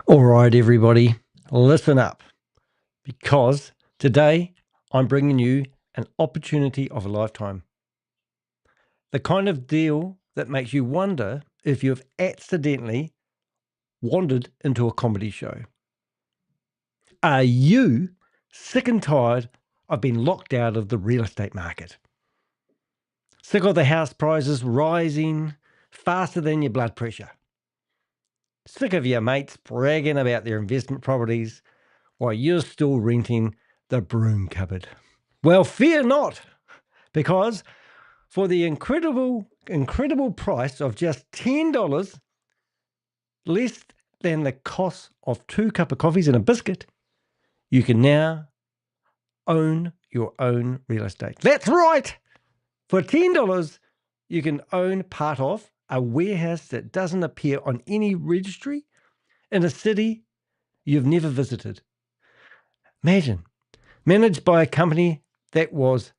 All right, everybody, listen up, because today I'm bringing you an opportunity of a lifetime. The kind of deal that makes you wonder if you've accidentally wandered into a comedy show. Are you sick and tired of being locked out of the real estate market? Sick of the house prices rising faster than your blood pressure? Sick of your mates bragging about their investment properties while you're still renting the broom cupboard? Well, fear not, because for the incredible price of just $10, less than the cost of 2 cups of coffees and a biscuit, you can now own your own real estate. That's right. For $10, you can own part of a warehouse that doesn't appear on any registry in a city you've never visited. Imagine, managed by a company that was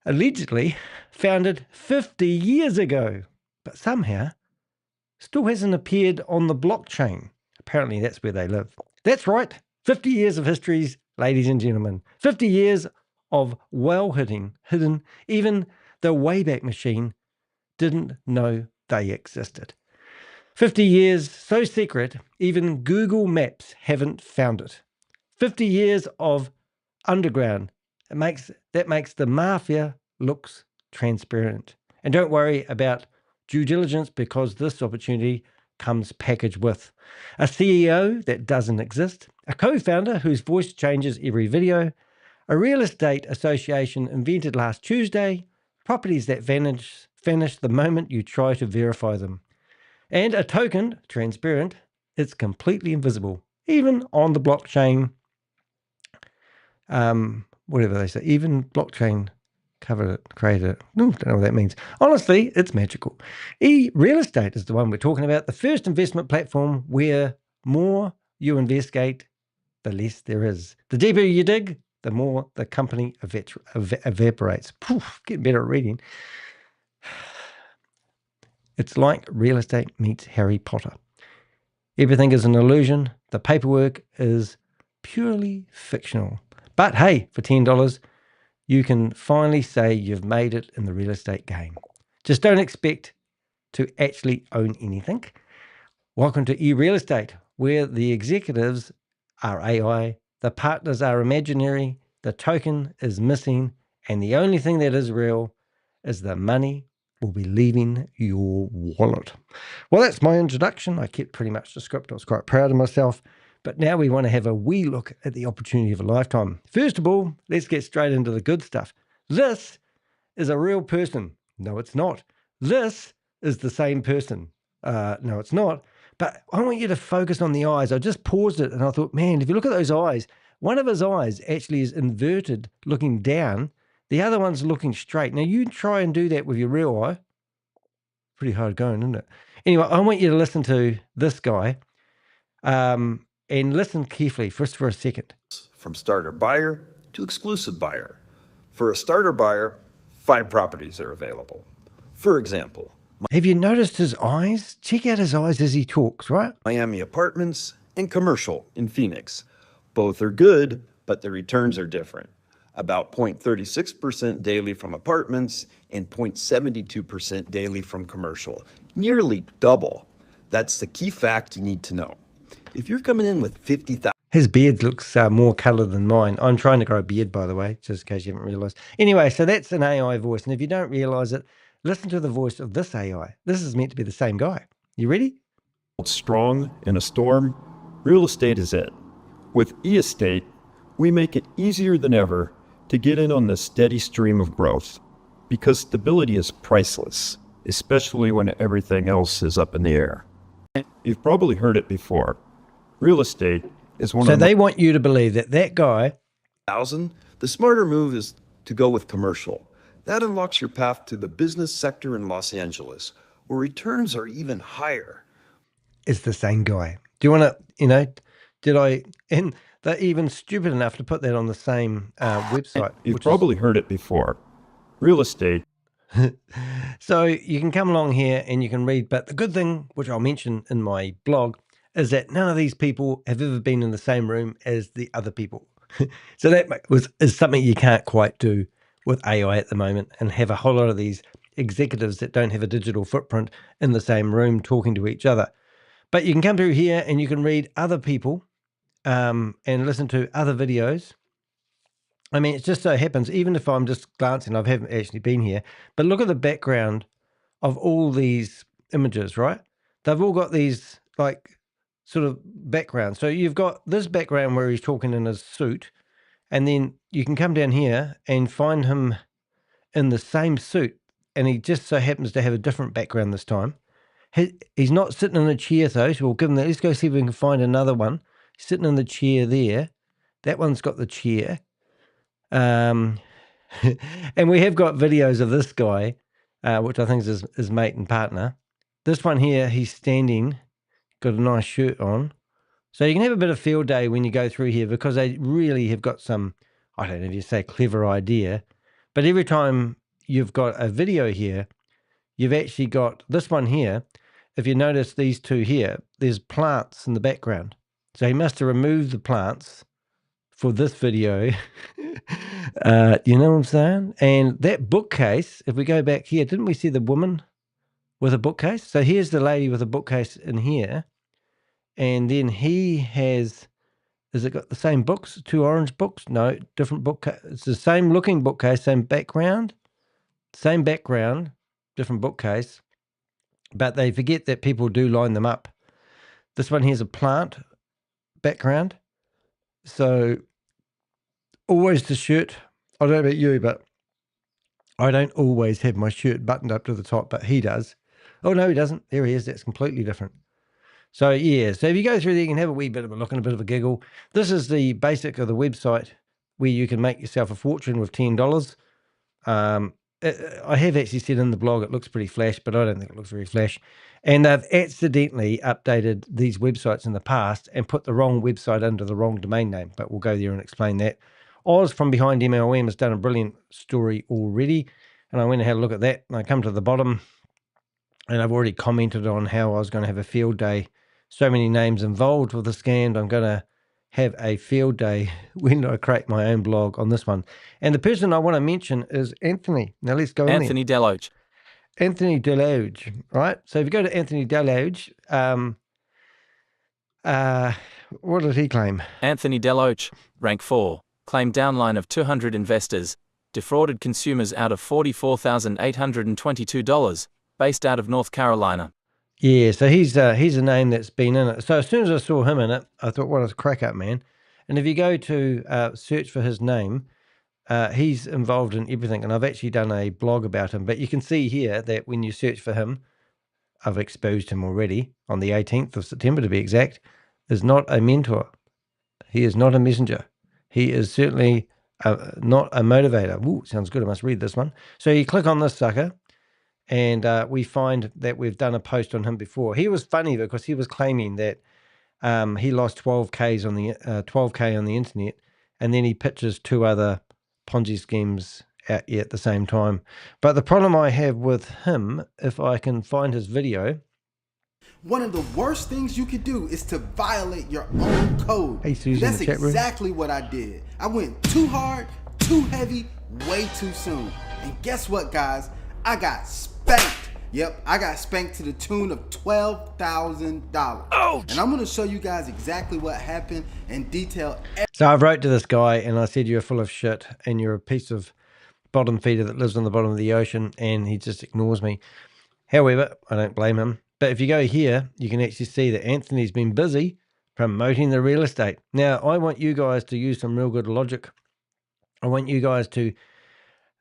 allegedly founded 50 years ago, but somehow still hasn't appeared on the blockchain. Apparently that's where they live. That's right, 50 years of histories, ladies and gentlemen. 50 years of hidden. Even the Wayback Machine didn't know they existed. 50 years so secret, even Google Maps haven't found it. 50 years of underground. That makes the mafia looks transparent. And don't worry about due diligence, because this opportunity comes packaged with a CEO that doesn't exist, a co-founder whose voice changes every video, a real estate association invented last Tuesday, properties that vanish the moment you try to verify them, and a token, transparent, it's completely invisible, even on the blockchain. Whatever they say, even blockchain covered it, created it. Don't know what that means. Honestly, it's magical. Real estate is the one we're talking about, the first investment platform where more you investigate, the less there is. The deeper you dig, the more the company evaporates. Poof, getting better at reading. It's like real estate meets Harry Potter. Everything is an illusion. The paperwork is purely fictional. But hey, for $10, you can finally say you've made it in the real estate game. Just don't expect to actually own anything. Welcome to e-real estate, where the executives are AI, the partners are imaginary, the token is missing, and the only thing that is real is the money will be leaving your wallet. Well, that's my introduction. I kept pretty much the script. I was quite proud of myself. But now we want to have a wee look at the opportunity of a lifetime. First of all, let's get straight into the good stuff. This is a real person. No, it's not. This is the same person. No, it's not. But I want you to focus on the eyes. I just paused it and I thought, man, if you look at those eyes, one of his eyes actually is inverted, looking down. The other one's looking straight. Now, you try and do that with your real eye. Pretty hard going, isn't it? Anyway, I want you to listen to this guy. And listen carefully just for a second. From starter buyer to exclusive buyer. For a starter buyer, 5 properties are available. For example, have you noticed his eyes? Check out his eyes as he talks, right? Miami Apartments and commercial in Phoenix. Both are good, but the returns are different. About 0.36% daily from apartments and 0.72% daily from commercial. Nearly double. That's the key fact you need to know. If you're coming in with 50,000... His beard looks more coloured than mine. I'm trying to grow a beard, by the way, just in case you haven't realised. Anyway, so that's an AI voice. And if you don't realise it, listen to the voice of this AI. This is meant to be the same guy. You ready? Strong in a storm, real estate is it. With eEstate, we make it easier than ever to get in on the steady stream of growth, because stability is priceless, especially when everything else is up in the air. You've probably heard it before. Real estate is one of... So they want you to believe that guy... The smarter move is to go with commercial. That unlocks your path to the business sector in Los Angeles, where returns are even higher. It's the same guy. Do you want to, and they're even stupid enough to put that on the same website. You've probably heard it before. Real estate. So you can come along here and you can read, but the good thing, which I'll mention in my blog, is that none of these people have ever been in the same room as the other people. So that is something you can't quite do with AI at the moment, and have a whole lot of these executives that don't have a digital footprint in the same room talking to each other. But you can come through here and you can read other people and listen to other videos. I mean, it just so happens, even if I'm just glancing, I haven't actually been here, but look at the background of all these images, right? They've all got these like sort of backgrounds. So you've got this background where he's talking in his suit, and then you can come down here and find him in the same suit, and he just so happens to have a different background this time. He's not sitting in a chair though, so we'll give him that. Let's go see if we can find another one. He's sitting in the chair there. That one's got the chair. And we have got videos of this guy, which I think is his mate and partner. This one here, he's standing, got a nice shirt on. So you can have a bit of field day when you go through here, because they really have got some, I don't know if you say clever idea, but every time you've got a video here, you've actually got this one here. If you notice these two here, there's plants in the background. So he must have removed the plants for this video. You know what I'm saying? And that bookcase, if we go back here, didn't we see the woman with a bookcase? So here's the lady with a bookcase in here. And then he has, has it got the same books? Two orange books? No, different bookcase. It's the same looking bookcase, same background, different bookcase. But they forget that people do line them up. This one here's a plant background. So always the shirt. I don't know about you, but I don't always have my shirt buttoned up to the top, but he does. Oh, no, he doesn't. There he is. That's completely different. So, yeah. So if you go through there, you can have a wee bit of a look and a bit of a giggle. This is the basic of the website where you can make yourself a fortune with $10. I have actually said in the blog it looks pretty flash, but I don't think it looks very flash. And they've accidentally updated these websites in the past and put the wrong website under the wrong domain name, but we'll go there and explain that. Oz from Behind MLM has done a brilliant story already, and I went and had a look at that, and I come to the bottom, and I've already commented on how I was going to have a field day. So many names involved with the scam. I'm going to have a field day when I create my own blog on this one. And the person I want to mention is Anthony. Now let's go Anthony Deloge. Anthony Deloge, right? So if you go to Anthony Deloge, what did he claim? Anthony Deloge, rank 4, claimed downline of 200 investors, defrauded consumers out of $44,822, based out of North Carolina. Yeah, so he's a name that's been in it. So as soon as I saw him in it, I thought, what a crack up, man. And if you go to search for his name, he's involved in everything. And I've actually done a blog about him. But you can see here that when you search for him, I've exposed him already on the 18th of September, to be exact, is not a mentor. He is not a messenger. He is certainly not a motivator. Ooh, sounds good. I must read this one. So you click on this sucker, and we find that we've done a post on him before. He was funny because he was claiming that he lost 12K on the internet, and then he pitches two other Ponzi schemes out at the same time. But the problem I have with him, if I can find his video. One of the worst things you could do is to violate your own code. Hey, Susan, that's in the chat room. exactly what I did. I went too hard, too heavy, way too soon. And guess what, guys? I got spanked. Yep, I got spanked to the tune of $12,000. Ouch! And I'm going to show you guys exactly what happened in detail. So I wrote to this guy and I said, you're full of shit and you're a piece of bottom feeder that lives on the bottom of the ocean, and he just ignores me. However, I don't blame him. But if you go here, you can actually see that Anthony's been busy promoting the real estate. Now, I want you guys to use some real good logic. I want you guys to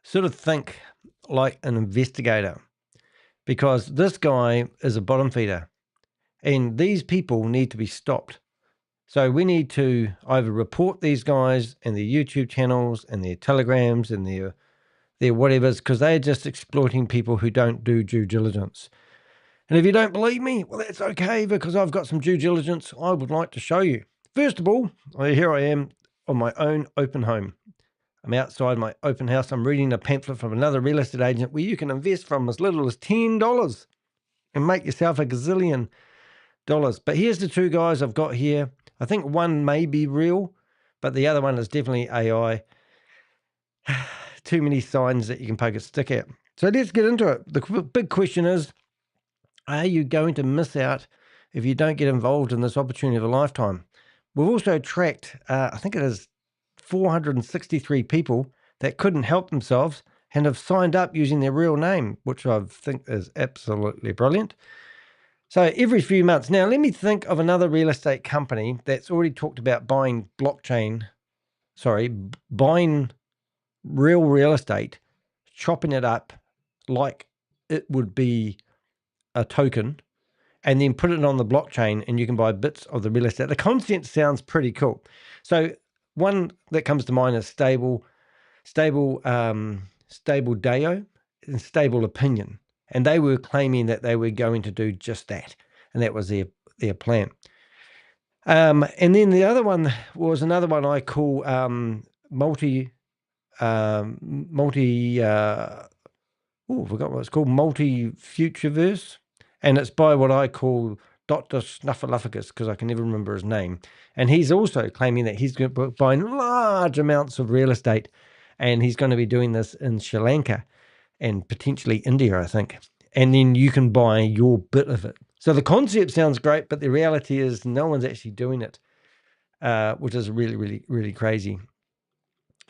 sort of think like an investigator, because this guy is a bottom feeder and these people need to be stopped. So we need to either report these guys and their YouTube channels and their telegrams and their whatevers, because they're just exploiting people who don't do due diligence. And if you don't believe me, well, that's okay, because I've got some due diligence I would like to show you. First of all, here I am on my own open home. I'm outside my open house. I'm reading a pamphlet from another real estate agent where you can invest from as little as $10 and make yourself a gazillion. But here's the two guys I've got here. I think one may be real, but the other one is definitely AI. Too many signs that you can poke a stick at. So let's get into it. The big question is, are you going to miss out if you don't get involved in this opportunity of a lifetime? We've also tracked, I think it is 463 people that couldn't help themselves and have signed up using their real name, which I think is absolutely brilliant. So every few months. Now, let me think of another real estate company that's already talked about buying real estate, chopping it up like it would be a token, and then put it on the blockchain and you can buy bits of the real estate. The concept sounds pretty cool. So one that comes to mind is Stable Deo and Stable Opinion. And they were claiming that they were going to do just that. And that was their plan. And then the other one was another one I call forgot what it's called, Multi-Futureverse. And it's by what I call Dr. Snuffleupagus, because I can never remember his name. And he's also claiming that he's going to be buying large amounts of real estate, and he's going to be doing this in Sri Lanka and potentially India, I think. And then you can buy your bit of it. So the concept sounds great, but the reality is no one's actually doing it, which is really, really, really crazy.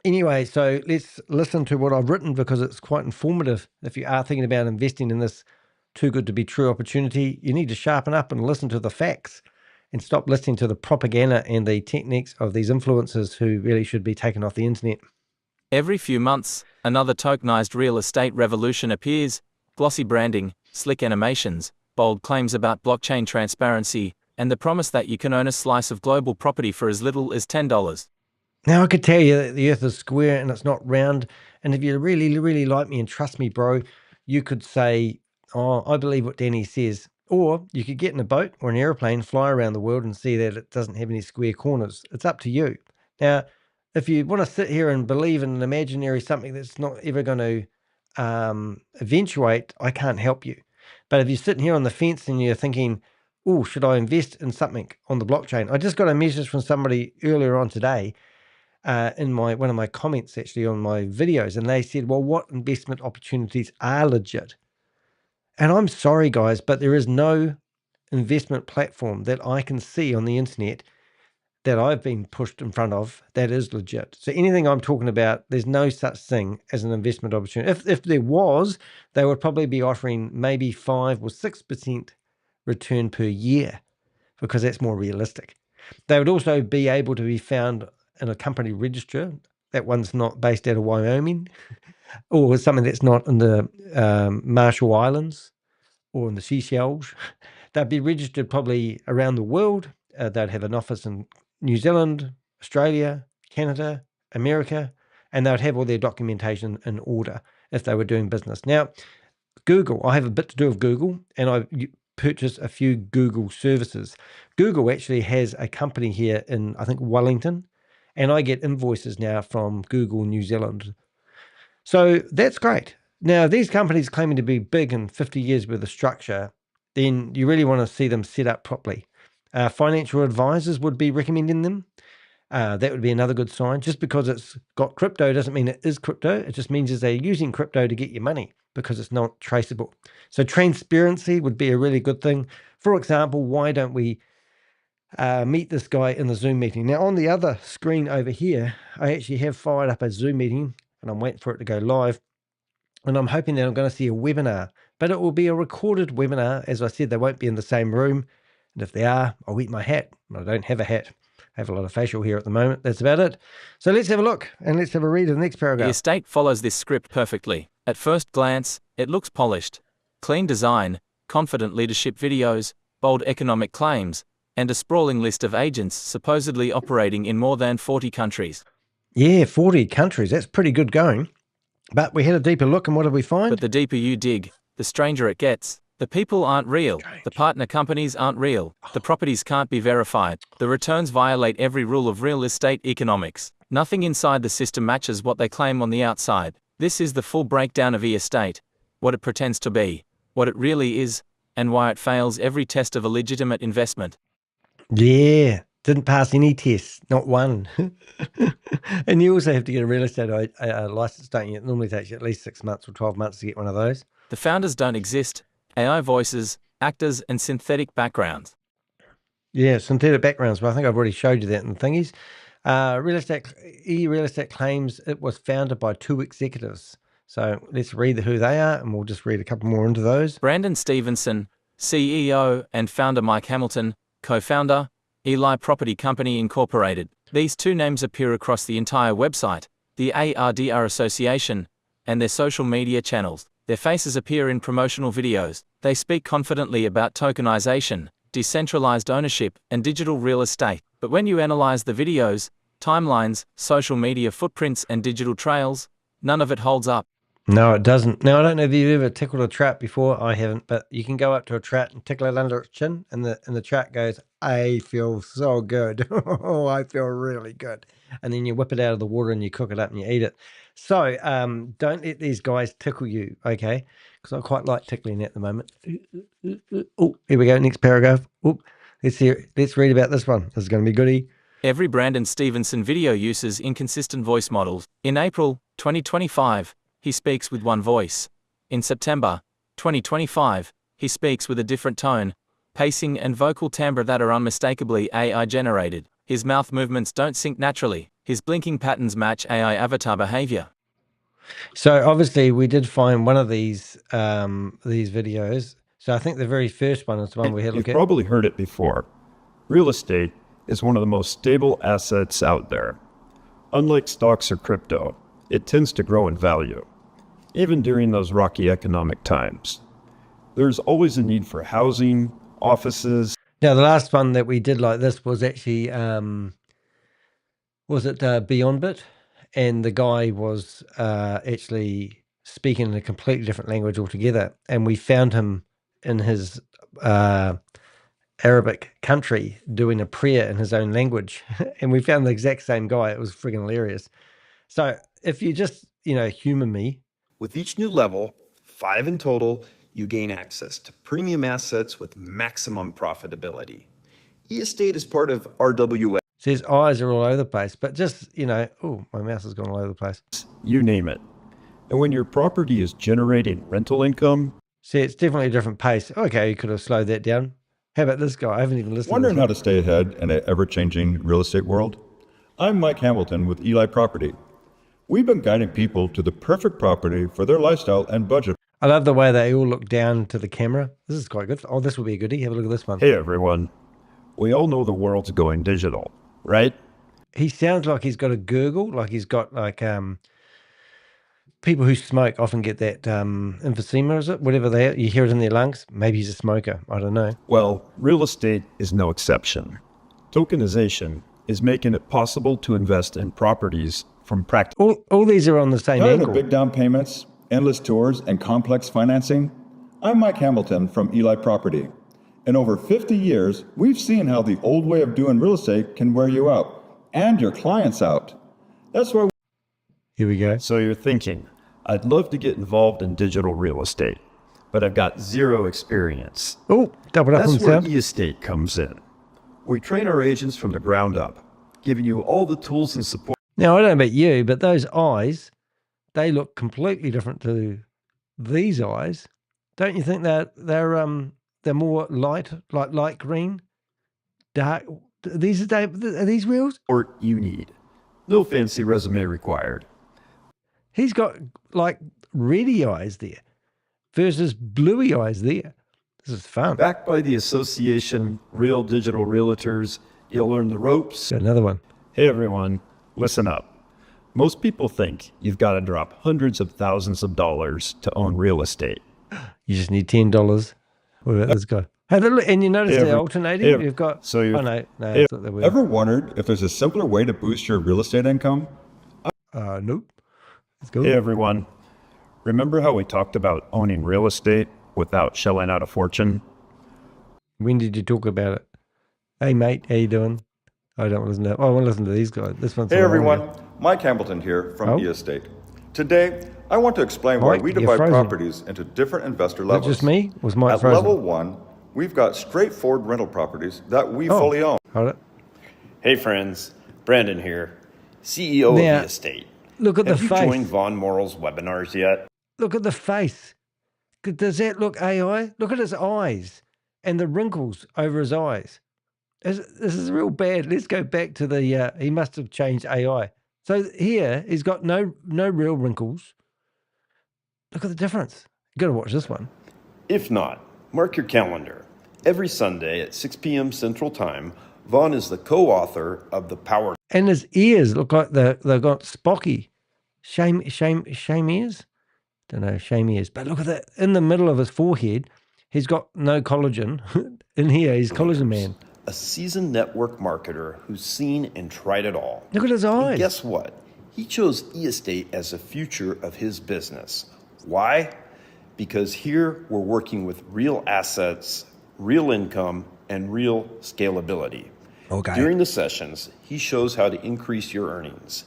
Anyway, so let's listen to what I've written because it's quite informative. If you are thinking about investing in this too good to be true opportunity, you need to sharpen up and listen to the facts and stop listening to the propaganda and the techniques of these influencers who really should be taken off the internet. Every few months, another tokenized real estate revolution appears. Glossy branding, slick animations, bold claims about blockchain transparency, and the promise that you can own a slice of global property for as little as $10. Now, I could tell you that the earth is square and it's not round. And if you really, really like me and trust me, bro, you could say, oh, I believe what Danny says. Or you could get in a boat or an airplane, fly around the world and see that it doesn't have any square corners. It's up to you. Now, if you want to sit here and believe in an imaginary something that's not ever going to eventuate, I can't help you. But if you're sitting here on the fence and you're thinking, oh, should I invest in something on the blockchain? I just got a message from somebody earlier on today in one of my comments actually on my videos, and they said, well, what investment opportunities are legit? And I'm sorry, guys, but there is no investment platform that I can see on the internet that I've been pushed in front of that is legit. So anything I'm talking about, there's no such thing as an investment opportunity. If there was, they would probably be offering maybe 5 or 6% return per year because that's more realistic. They would also be able to be found in a company register. That one's not based out of Wyoming or something that's not in the Marshall Islands or in the Seychelles. They'd be registered probably around the world. They'd have an office in New Zealand, Australia, Canada, America, and they'd have all their documentation in order if they were doing business. Now, Google, I have a bit to do with Google, and I purchased a few Google services. Google actually has a company here in, I think, Wellington, and I get invoices now from Google New Zealand. So that's great. Now, these companies claiming to be big and 50 years worth of structure, then you really want to see them set up properly. Financial advisors would be recommending them. That would be another good sign. Just because it's got crypto doesn't mean it is crypto. It just means they're using crypto to get your money because it's not traceable. So transparency would be a really good thing. For example, why don't we meet this guy in the Zoom meeting? Now, on the other screen over here, I actually have fired up a Zoom meeting and I'm waiting for it to go live. And I'm hoping that I'm going to see a webinar, but it will be a recorded webinar. As I said, they won't be in the same room. And if they are, I'll eat my hat. I don't have a hat. I have a lot of facial hair at the moment. That's about it. So let's have a look and let's have a read of the next paragraph. The estate follows this script perfectly. At first glance, it looks polished. Clean design, confident leadership videos, bold economic claims, and a sprawling list of agents supposedly operating in more than 40 countries. Yeah, 40 countries. That's pretty good going. But we had a deeper look, and what did we find? But the deeper you dig, the stranger it gets. The people aren't real. The partner companies aren't real. The properties can't be verified. The returns violate every rule of real estate economics. Nothing inside the system matches what they claim on the outside. This is the full breakdown of e-estate, what it pretends to be, what it really is, and why it fails every test of a legitimate investment. Yeah, didn't pass any tests, not one. And you also have to get a real estate license, don't you? It normally takes you at least 6 months or 12 months to get one of those. The founders don't exist, AI voices, actors, and synthetic backgrounds. Yeah, synthetic backgrounds. Well, I think I've already showed you that in the thingies. Real estate claims it was founded by 2 executives. So let's read who they are, and we'll just read a couple more into those. Brandon Stephenson, CEO, and founder Mike Hamilton, co-founder, Eli Property Company Incorporated. These 2 names appear across the entire website, the ARDR Association, and their social media channels. Their faces appear in promotional videos. They speak confidently about tokenization, decentralized ownership, and digital real estate. But when you analyze the videos, timelines, social media footprints, and digital trails, none of it holds up. No, it doesn't. Now, I don't know if you've ever tickled a trout before. I haven't, but you can go up to a trout and tickle it under its chin, and the trout goes, I feel so good. Oh, I feel really good. And then you whip it out of the water and you cook it up and you eat it. So don't let these guys tickle you, okay? Because I quite like tickling at the moment. Oh, here we go. Next paragraph. Oh, let's read about this one. This is going to be goody. Every Brandon Stephenson video uses inconsistent voice models. In April 2025, he speaks with one voice. In September 2025, he speaks with a different tone, pacing, and vocal timbre that are unmistakably AI generated. His mouth movements don't sync naturally. His blinking patterns match AI avatar behavior. So obviously we did find one of these videos. So I think the very first one is the one we had a You've look at. probably heard it before. Real estate is one of the most stable assets out there. Unlike stocks or crypto, it tends to grow in value, even during those rocky economic times. There's always a need for housing, offices. Now, the last one that we did like this was actually, Beyondbit? And the guy was actually speaking in a completely different language altogether. And we found him in his Arabic country doing a prayer in his own language. And we found the exact same guy. It was friggin' hilarious. So if you just, humor me. With each new level, 5 in total, you gain access to premium assets with maximum profitability. E-Estate is part of RWA. So his eyes are all over the place, but just, oh, my mouse has gone all over the place. You name it. And when your property is generating rental income, See, it's definitely a different pace. Okay, you could have slowed that down. How about this guy? I haven't even listened Wondering to how this. to stay ahead in an ever-changing real estate world? I'm Mike Hamilton with Eli Property. We've been guiding people to the perfect property for their lifestyle and budget. I love the way they all look down to the camera. This is quite good. Oh, this will be a goodie. Have a look at this one. hey everyone, we all know the world's going digital, right? He sounds like he's got a gurgle, like he's got people who smoke often get that emphysema, is it? Whatever they are. You hear it in their lungs. Maybe he's a smoker. I don't know. Well, real estate is no exception. Tokenization is making it possible to invest in properties from practical. All these are on the same Tired of angle. big down payments, endless tours, and complex financing? I'm Mike Hamilton from Eli Property. In over 50 years, we've seen how the old way of doing real estate can wear you out and your clients out. That's why Here we go. So you're thinking, I'd love to get involved in digital real estate, but I've got zero experience. Oh, double up on That's where sound. E-Estate comes in. We train our agents from the ground up, giving you all the tools and support. Now, I don't know about you, but those eyes, they look completely different to these eyes. Don't you think that they're more light, like light green, dark? Are these reals? Support you need. No fancy resume required. He's got like reddy eyes there versus bluey eyes there. This is fun. Backed by the association Real Digital Realtors, you'll learn the ropes. Got another one. Hey everyone, listen up. Most people think you've got to drop hundreds of thousands of dollars to own real estate. You just need $10. What about this guy? Hey, look, and you notice Hey, they're every- alternating. hey, You've got. so you're- Oh no, hey, I thought they were. ever wondered if there's a simpler way to boost your real estate income? Nope. Let's go. Hey everyone, remember how we talked about owning real estate without shelling out a fortune? When did you talk about it? Hey mate, how you doing? I don't want to listen to. I want to listen to these guys. This one's. Hey the one everyone, here. Mike Hamilton here from Oh. E-Estate. Today, I want to explain why Mike, we you're divide frozen. properties into different investor Is that levels. just me? Was Mike At frozen? level 1, we've got straightforward rental properties that we Oh. fully own. Hold it. Hey friends, Brandon here, CEO Now, of eState. Look at Have the you face. joined Von Morrell's webinars yet? Look at the face. Does that look AI? Look at his eyes and the wrinkles over his eyes. This is real bad. Let's go back to the, he must have changed AI. So here, he's got no real wrinkles. Look at the difference. You got to watch this one. If not, mark your calendar. Every Sunday at 6 p.m. Central Time, Vaughn is the co-author of The Power. And his ears look like they've got spocky. Shame ears? Don't know, shame ears. But look at that. In the middle of his forehead, he's got no collagen. In here, he's collagen man. A seasoned network marketer who's seen and tried it all. Look at his eyes. And guess what? He chose eState as the future of his business. Why? Because here we're working with real assets, real income, and real scalability. Okay. During the sessions, he shows how to increase your earnings.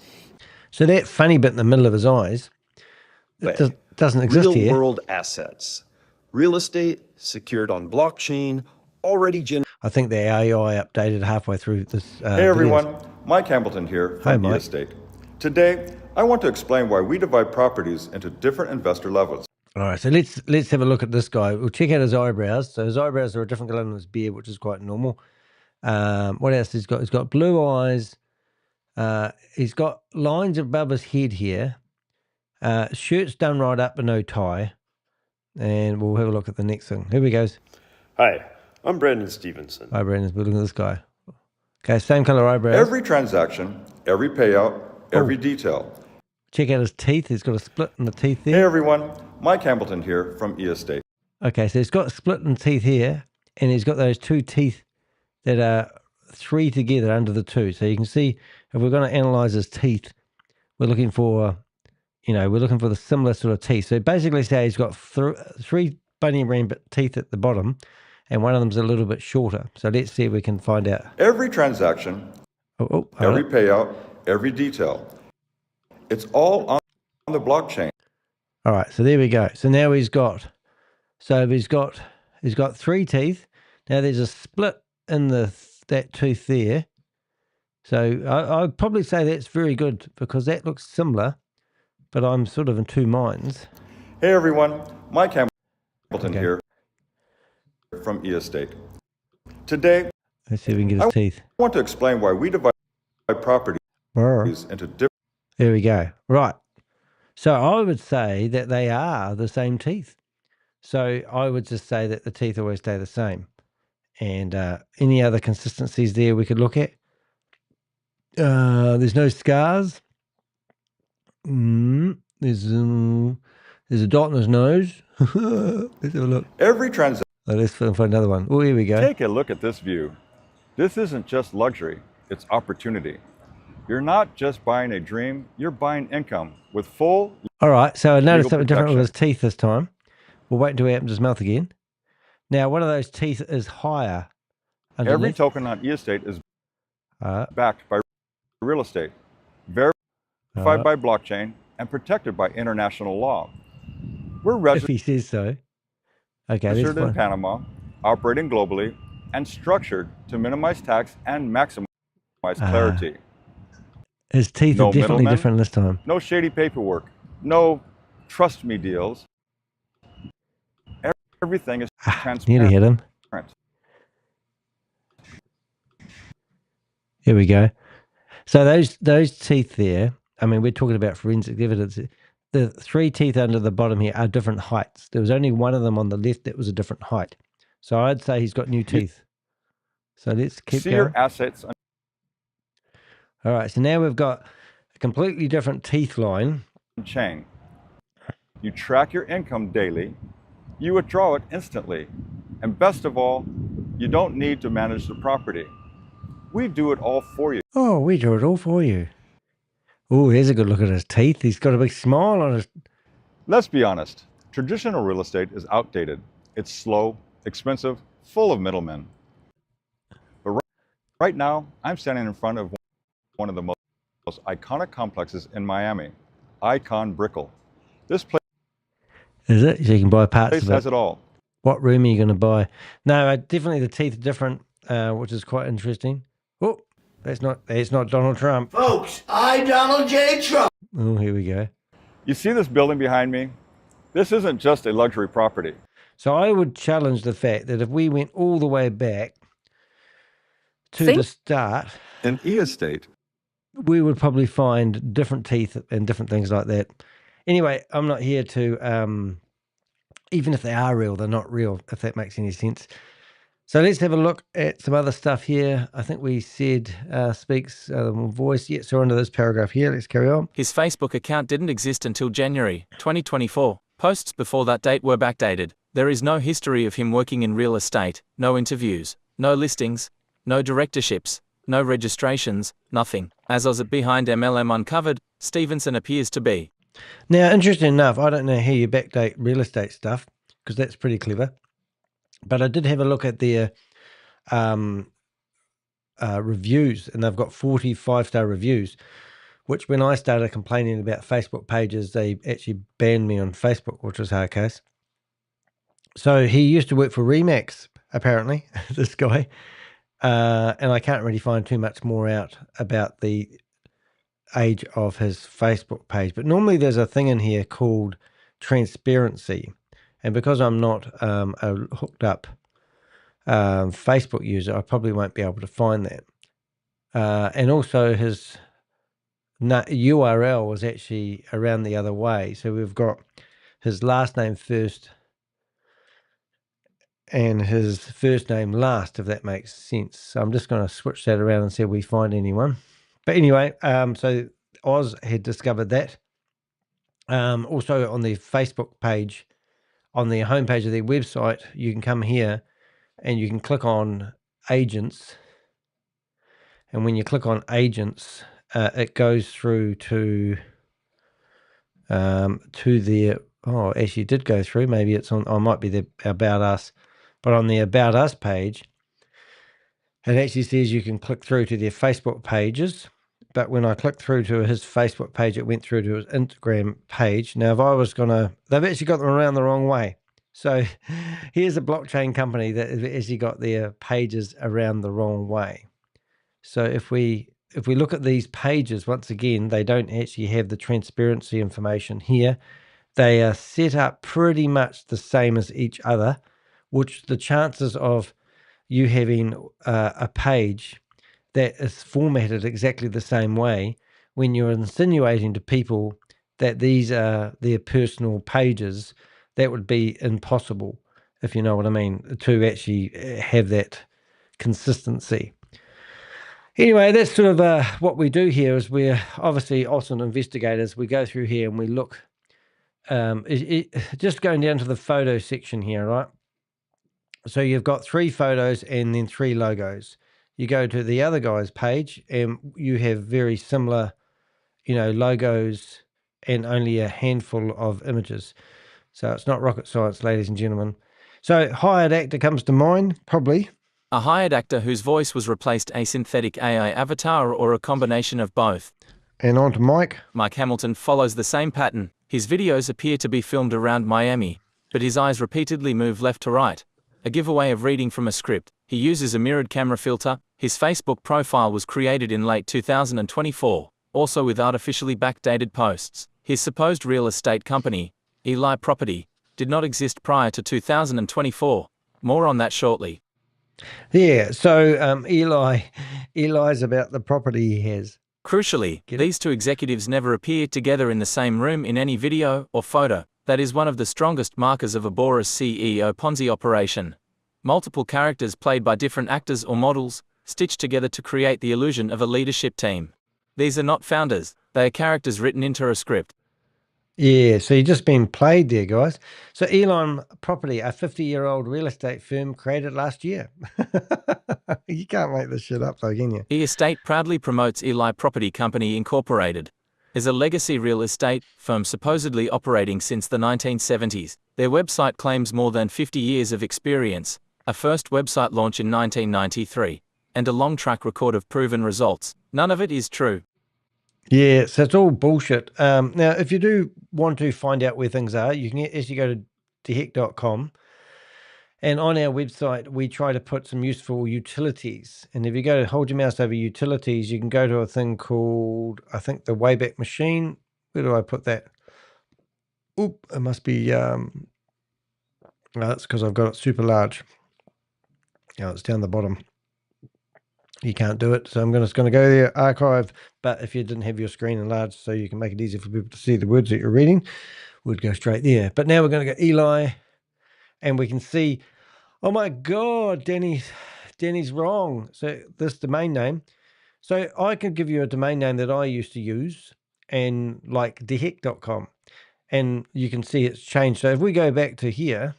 So that funny bit in the middle of his eyes, it doesn't exist here. Real world assets. Real estate secured on blockchain, already generated. I think the AI updated halfway through this. Hey everyone, Mike Hamilton here Hi, from Mike. eState. Today, I want to explain why we divide properties into different investor levels. All right, so let's have a look at this guy. We'll check out his eyebrows. So his eyebrows are a different color than his beard, which is quite normal. What else he's got? He's got blue eyes. He's got lines above his head here. Shirt's done right up but no tie. And we'll have a look at the next thing. Here we goes. Hi, I'm Brandon Stephenson. Hi, Brandon. We're looking at this guy. Okay, same color eyebrows. Every transaction, every payout, every detail. Check out his teeth. He's got a split in the teeth Hey there. everyone, Mike Hamilton here from eState. Okay, so he's got a split in teeth here, and he's got those two teeth that are three together under the two. So you can see if we're going to analyze his teeth, we're looking for, we're looking for the similar sort of teeth. So basically say he's got three bunny rabbit teeth at the bottom, and one of them's a little bit shorter. So let's see if we can find out. Every transaction, every payout, every detail. It's all on the blockchain. All right, so there we go. So now he's got three teeth. Now there's a split in that tooth there. So I'd probably say that's very good because that looks similar, but I'm sort of in two minds. Hey everyone, Mike Hamilton here from eState. Today, Let's see if we can get his teeth. I want to explain why we divide properties into different. There we go. Right. So I would say that they are the same teeth. So I would just say that the teeth always stay the same. And any other consistencies there we could look at? There's no scars. There's a dot in his nose. Let's have a look. Every transaction. Let's find another one. Oh, here we go. Take a look at this view. This isn't just luxury, it's opportunity. You're not just buying a dream, you're buying income with full. All right, so I noticed legal something different with his protection. teeth this time. We'll wait until he opens his mouth again. Now, one of those teeth is higher. Every Underneath. token on eState is backed by real estate, verified by blockchain, and protected by international law. We're If he says so. Okay, that's registered in fine. Panama, operating globally, and structured to minimize tax and maximize clarity. His teeth No are definitely middlemen. different this time. No shady paperwork, no trust me deals. Everything is Nearly transparent. hit him. Here we go. So those teeth there, I mean, we're talking about forensic evidence. The three teeth under the bottom here are different heights. There was only one of them on the left that was a different height. So I'd say he's got new teeth. So let's keep See going. your assets on All right, so now we've got a completely different teeth line. chain. You track your income daily. You withdraw it instantly. And best of all, you don't need to manage the property. We do it all for you. Oh, we do it all for you. Oh, here's a good look at his teeth. He's got a big smile on his... Let's be honest. Traditional real estate is outdated. It's slow, expensive, full of middlemen. But right now, I'm standing in front of one of the most iconic complexes in Miami. Icon Brickle. This place Is it? So you can buy parts of has it. it all. What room are you going to buy? No, definitely the teeth are different, which is quite interesting. Oh, that's not Donald Trump. Folks, I, Donald J. Trump. Oh, here we go. You see this building behind me? This isn't just a luxury property. So I would challenge the fact that if we went all the way back to the start, An e-estate. we would probably find different teeth and different things like that. Anyway, I'm not here to, even if they are real, they're not real, if that makes any sense. So let's have a look at some other stuff here. I think we said speaks voice. Yeah, so under this paragraph here, let's carry on. His Facebook account didn't exist until January 2024. Posts before that date were backdated. There is no history of him working in real estate, no interviews, no listings, no directorships, no registrations, nothing. As of behind MLM uncovered, Stephenson appears to be. Now, interesting enough, I don't know how you backdate real estate stuff, because that's pretty clever. But I did have a look at their reviews, and they've got 40 5-star reviews, which when I started complaining about Facebook pages, they actually banned me on Facebook, which was hard case. So he used to work for Remax, apparently, this guy. And I can't really find too much more out about the age of his Facebook page. But normally there's a thing in here called transparency. And because I'm not a hooked up Facebook user, I probably won't be able to find that. And also his URL was actually around the other way. So we've got his last name first and his first name last, if that makes sense. So I'm just going to switch that around and see if we find anyone. But anyway, so Oz had discovered that. Also on the Facebook page, on the homepage of their website, you can come here and you can click on agents. And when you click on agents, it goes through to their, oh, actually it did go through. Maybe it's on, or it might be the About Us. But on the About Us page, it actually says you can click through to their Facebook pages. But when I clicked through to his Facebook page, it went through to his Instagram page. Now, if I was going to, they've actually got them around the wrong way. So here's a blockchain company that has actually got their pages around the wrong way. So if we look at these pages, once again, they don't actually have the transparency information here. They are set up pretty much the same as each other, which the chances of you having a page that is formatted exactly the same way, when you're insinuating to people that these are their personal pages, that would be impossible, if you know what I mean, to actually have that consistency. Anyway, that's sort of what we do here. Is we're obviously awesome investigators. We go through here and we look, just going down to the photo section here, right? So you've got 3 photos and then 3 logos. You go to the other guy's page and you have very similar, logos and only a handful of images. So it's not rocket science, ladies and gentlemen. So hired actor comes to mind, probably. A hired actor whose voice was replaced a synthetic AI avatar or a combination of both. And on to Mike. Mike Hamilton follows the same pattern. His videos appear to be filmed around Miami, but his eyes repeatedly move left to right. A giveaway of reading from a script. He uses a mirrored camera filter. His Facebook profile was created in late 2024, also with artificially backdated posts. His supposed real estate company, Eli Property, did not exist prior to 2024. More on that shortly. Yeah, so Eli's about the property he has. Crucially, these 2 executives never appear together in the same room in any video or photo. That is one of the strongest markers of a Boris CEO Ponzi operation. Multiple characters played by different actors or models, stitched together to create the illusion of a leadership team. These are not founders, they are characters written into a script. Yeah, so you're just being played there, guys. So Elon Property, a 50-year-old real estate firm created last year. You can't make this shit up though, can you? E-Estate proudly promotes Eli Property Company Incorporated. Is a legacy real estate firm supposedly operating since the 1970s. Their website claims more than 50 years of experience, a first website launch in 1993, and a long track record of proven results. None of it is true. Yeah, so it's all bullshit. Now, if you do want to find out where things are, you can actually go to deheck.com. And on our website, we try to put some useful utilities. And if you go to hold your mouse over utilities, you can go to a thing called, I think, the Wayback Machine. Where do I put that? Oop, it must be, that's because I've got it super large. It's down the bottom. You can't do it. So I'm just going to go there, archive. But if you didn't have your screen enlarged so you can make it easier for people to see the words that you're reading, we'd go straight there. But now we're going to go Eli, and we can see, oh my God, Danny's wrong. So this domain name. So I could give you a domain name that I used to use, and like deheck.com, and you can see it's changed. So if we go back to here,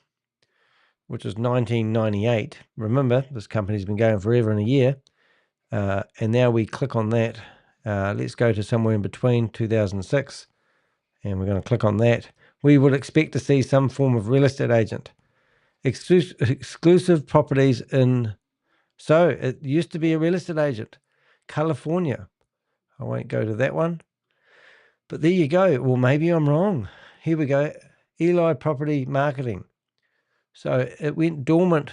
which is 1998, remember this company's been going forever and a year. And now we click on that. Let's go to somewhere in between 2006, and we're going to click on that. We would expect to see some form of real estate agent, exclusive properties in. So it used to be a real estate agent, California. I won't go to that one, but there you go. Well, maybe I'm wrong. Here we go. Eli Property Marketing. So it went dormant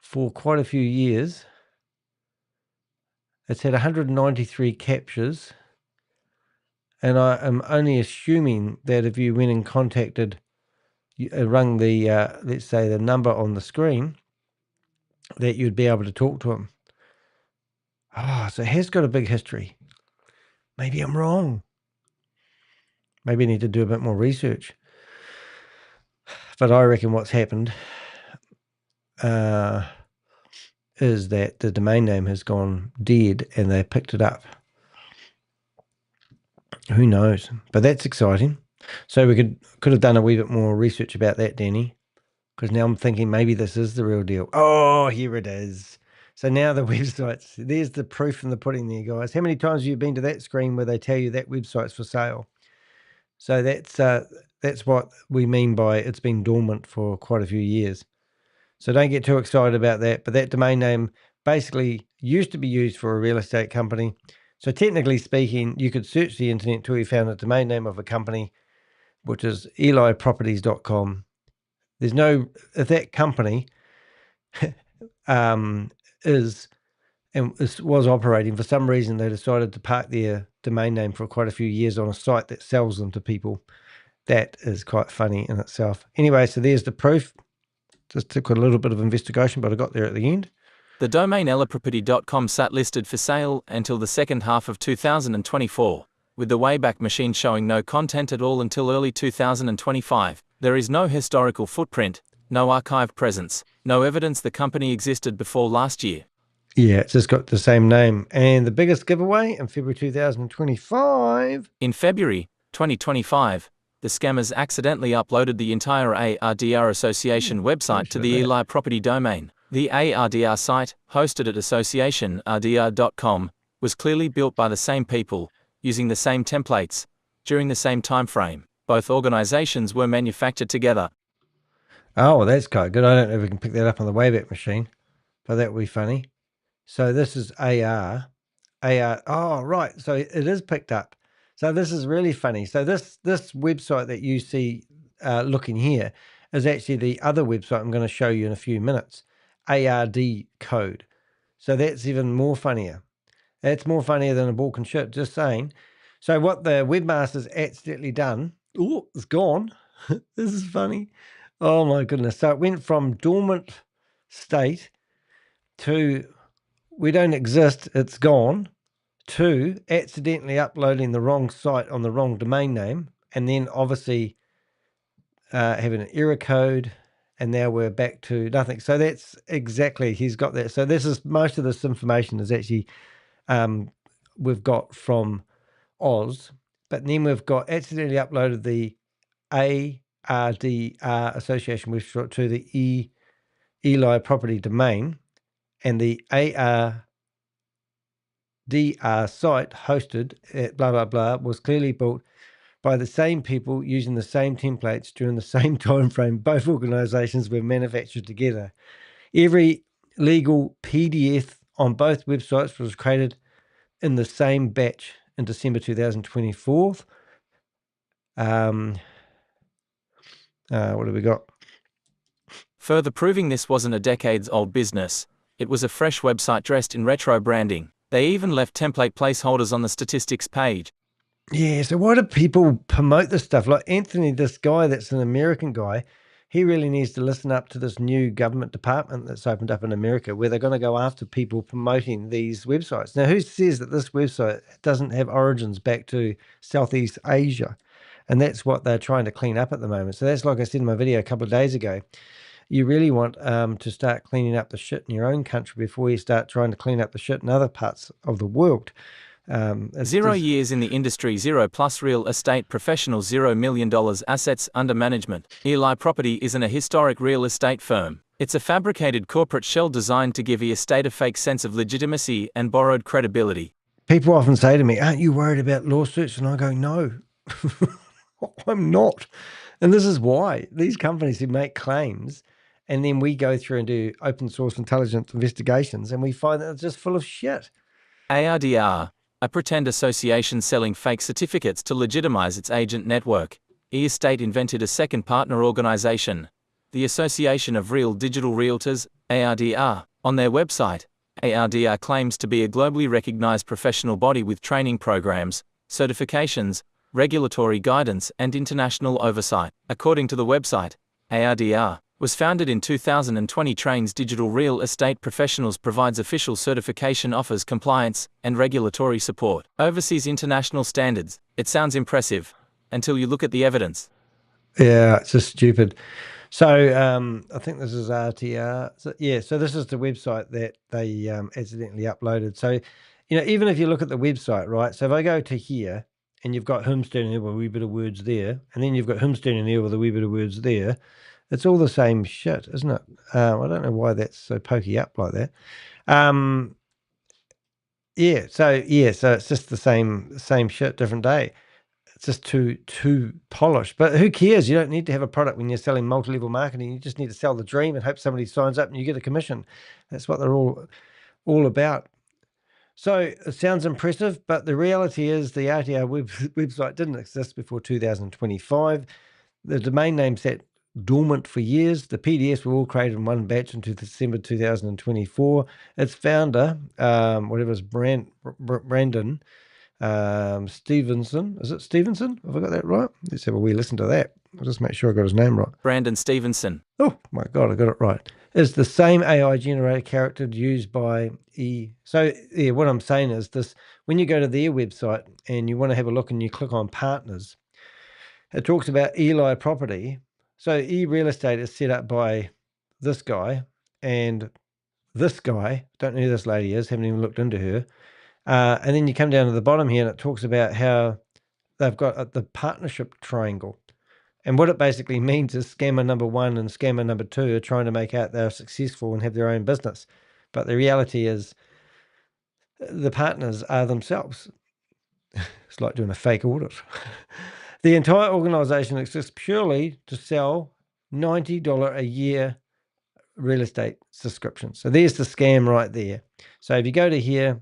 for quite a few years. It's had 193 captures, and I am only assuming that if you went and contacted, rung the, let's say, the number on the screen, that you'd be able to talk to him. So it has got a big history. Maybe I'm wrong. Maybe I need to do a bit more research. But I reckon what's happened is that the domain name has gone dead and they picked it up. Who knows? But that's exciting. So we could have done a wee bit more research about that, Danny, because now I'm thinking maybe this is the real deal. Oh, here it is. So now the websites, there's the proof in the pudding there, guys. How many times have you been to that screen where they tell you that website's for sale? So that's what we mean by it's been dormant for quite a few years. So don't get too excited about that. But that domain name basically used to be used for a real estate company. So technically speaking, you could search the internet until you found a domain name of a company, which is eliproperties.com. There's no, if that company was operating, for some reason they decided to park their domain name for quite a few years on a site that sells them to people. That is quite funny in itself. Anyway, so there's the proof. Just took a little bit of investigation, but I got there at the end. The domain eliproperty.com sat listed for sale until the second half of 2024, with the Wayback Machine showing no content at all until early 2025. There is no historical footprint, no archive presence, no evidence the company existed before last year. Yeah, it's just got the same name. And the biggest giveaway in February 2025. In February 2025, the scammers accidentally uploaded the entire ARDR Association website to the Eli Property domain. The ARDR site, hosted at associationrdr.com, was clearly built by the same people, using the same templates, during the same time frame. Both organizations were manufactured together. Oh, well, that's quite good. I don't know if we can pick that up on the Wayback Machine, but that would be funny. So this is AR. Oh, right. So it is picked up. So this is really funny. So this website that you see looking here is actually the other website I'm going to show you in a few minutes. ARD code. So that's even more funnier. That's more funnier than a Balkan shit, just saying. So what the webmaster's accidentally done, it's gone. This is funny. Oh my goodness. So it went from dormant state to we don't exist, it's gone, to accidentally uploading the wrong site on the wrong domain name, and then obviously having an error code, and now we're back to nothing. So that's exactly, he's got that. So this is, most of this information is actually we've got from Oz, but then we've got accidentally uploaded the ARDR Association website to the Eli Property domain, and the ARDR site hosted at blah, blah, blah was clearly built by the same people using the same templates during the same time frame. Both organizations were manufactured together. Every legal PDF on both websites was created in the same batch in December 2024. What have we got? Further proving this wasn't a decades-old business, it was a fresh website dressed in retro branding. They even left template placeholders on the statistics page. Yeah, so why do people promote this stuff? Like Anthony, this guy that's an American guy, he really needs to listen up to this new government department that's opened up in America where they're going to go after people promoting these websites. Now, who says that this website doesn't have origins back to Southeast Asia? And that's what they're trying to clean up at the moment. So that's like I said in my video a couple of days ago. You really want to start cleaning up the shit in your own country before you start trying to clean up the shit in other parts of the world. 0 years in the industry, 0+ real estate professionals, $0 million assets under management. Eli Property isn't a historic real estate firm. It's a fabricated corporate shell designed to give estate a fake sense of legitimacy and borrowed credibility. People often say to me, aren't you worried about lawsuits? And I go, no, I'm not. And this is why. These companies who make claims, and then we go through and do open source intelligence investigations, and we find that it's just full of shit. ARDR, a pretend association selling fake certificates to legitimize its agent network. eState invented a second partner organization, the Association of Real Digital Realtors, ARDR. On their website, ARDR claims to be a globally recognized professional body with training programs, certifications, regulatory guidance, and international oversight. According to the website, ARDR was founded in 2020, trains digital real estate professionals, provides official certification, offers compliance and regulatory support, oversees international standards. It sounds impressive until you look at the evidence. Yeah, it's just stupid. So I think this is RTR. So, yeah, so this is the website that they accidentally uploaded. So, even if you look at the website, right? So if I go to here and you've got him standing there with a wee bit of words there, and then you've got him standing there with a wee bit of words there, it's all the same shit, isn't it? I don't know why that's so pokey up like that. So it's just the same shit, different day. It's just too polished. But who cares? You don't need to have a product when you're selling multi-level marketing. You just need to sell the dream and hope somebody signs up and you get a commission. That's what they're all about. So it sounds impressive, but the reality is the RTR website didn't exist before 2025. The domain name sat dormant for years. The PDFs were all created in one batch into December 2024. Its founder, Brandon Stephenson. Is it Stephenson? Have I got that right? Let's have a wee listen to that. I'll just make sure I got his name right. Brandon Stephenson. Oh my God, I got it right. It's the same AI generated character used by So yeah, what I'm saying is this: when you go to their website and you want to have a look and you click on partners, it talks about Eli Property. So real estate is set up by this guy and this guy. Don't know who this lady is. Haven't even looked into her. And then you come down to the bottom here and it talks about how they've got the partnership triangle. And what it basically means is scammer number 1 and scammer number 2 are trying to make out they're successful and have their own business. But the reality is the partners are themselves. It's like doing a fake audit. The entire organization exists purely to sell $90 a year real estate subscriptions. So there's the scam right there. So if you go to here,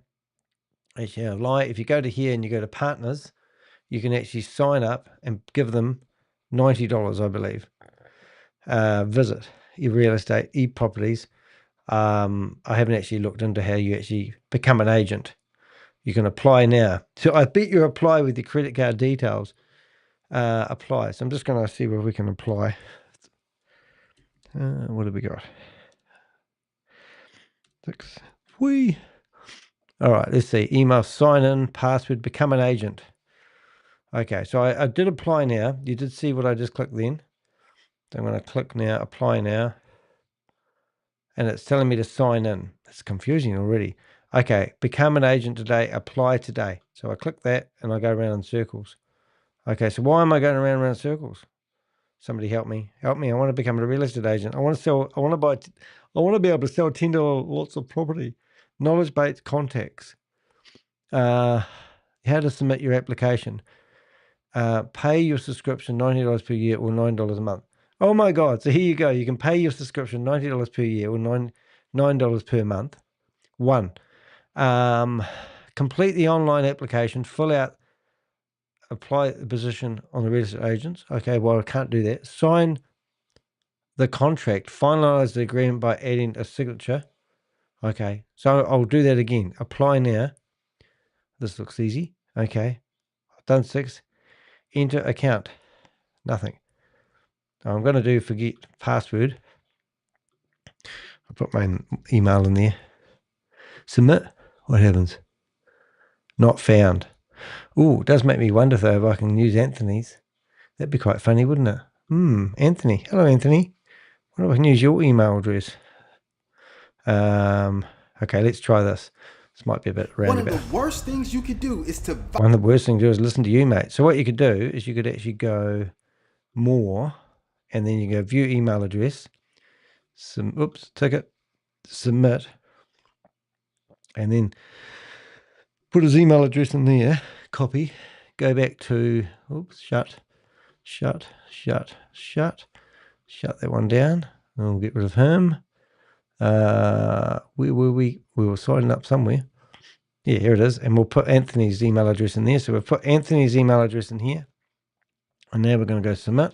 actually I lie, if you go to here and you go to partners, you can actually sign up and give them $90, I believe. Visit real estate, properties. I haven't actually looked into how you actually become an agent. You can apply now. So I bet you apply with your credit card details. Apply. So I'm just going to see where we can apply. What have we got? 6. All right, let's see. Email, sign in, password, become an agent. Okay, so I did apply now. You did see what I just clicked then. So I'm going to click now, apply now. And it's telling me to sign in. It's confusing already. Okay, become an agent today, apply today. So I click that and I go around in circles. Okay, so why am I going around in circles? Somebody help me. Help me. I want to become a real estate agent. I want to be able to sell $10 lots of property. Knowledge-based contacts. How to submit your application. Pay your subscription $90 per year or $9 a month. Oh my God. So here you go. You can pay your subscription $90 per year or $9 per month. 1. complete the online application, fill out, apply the position on the real estate agents. Okay, well, I can't do that. Sign the contract, finalize the agreement by adding a signature. Okay, so I'll do that again. Apply now. This looks easy. Okay, I've done 6. Enter account. Nothing. I'm going to do forget password. I'll put my email in there. Submit. What happens? Not found. Ooh, it does make me wonder though if I can use Anthony's. That'd be quite funny, wouldn't it? Anthony. Hello, Anthony. What if I can use your email address? Okay, let's try this. This might be a bit roundabout. One of the worst things you could do is to... One of the worst things to do is listen to you, mate. So what you could do is you could actually go more, and then you go view email address, ticket, submit, and then put his email address in there, copy, go back to, shut that one down, and we'll get rid of him. We were signing up somewhere. Yeah, here it is. And we'll put Anthony's email address in there. So we've put Anthony's email address in here. And now we're going to go submit.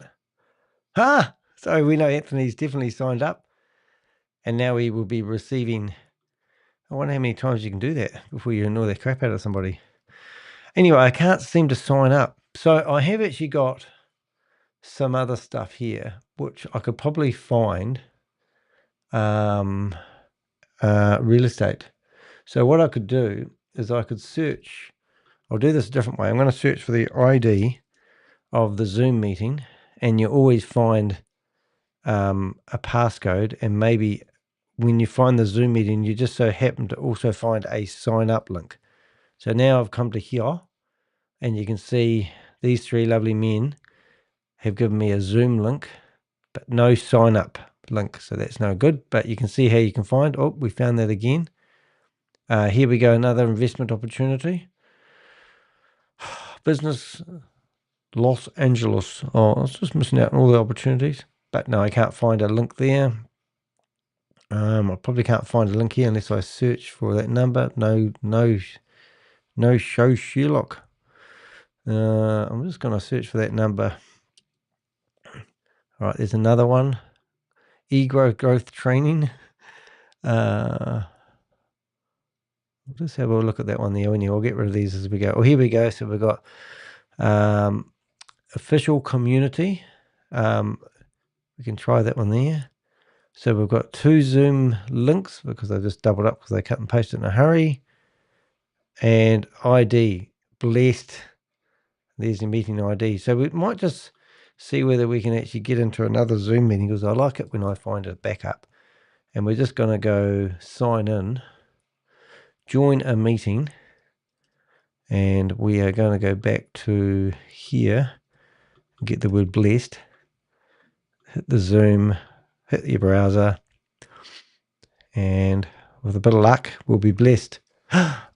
So we know Anthony's definitely signed up. And now we will be receiving, I wonder how many times you can do that before you annoy the crap out of somebody. Anyway, I can't seem to sign up. So I have actually got some other stuff here, which I could probably find real estate. So what I could do is I could search. I'll do this a different way. I'm going to search for the ID of the Zoom meeting, and you always find a passcode, and maybe when you find the Zoom meeting, you just so happen to also find a sign up link. So now I've come to here, and you can see these 3 lovely men have given me a Zoom link, but no sign up link. So that's no good, but you can see how you can find. Oh, we found that again. Here we go, another investment opportunity. Business Los Angeles. Oh, I was just missing out on all the opportunities. But no, I can't find a link there. I probably can't find a link here unless I search for that number. No show Sherlock. I'm just going to search for that number. All right, there's another one. Growth training. We'll just have a look at that one there. We'll get rid of these as we go. Oh, here we go. So we've got official community. We can try that one there. So we've got 2 Zoom links because I just doubled up because they cut and pasted in a hurry. And ID, blessed. There's your meeting ID. So we might just see whether we can actually get into another Zoom meeting, because I like it when I find a backup. And we're just going to go sign in, join a meeting, and we are going to go back to here, get the word blessed, hit the Zoom, hit your browser, and with a bit of luck, we'll be blessed.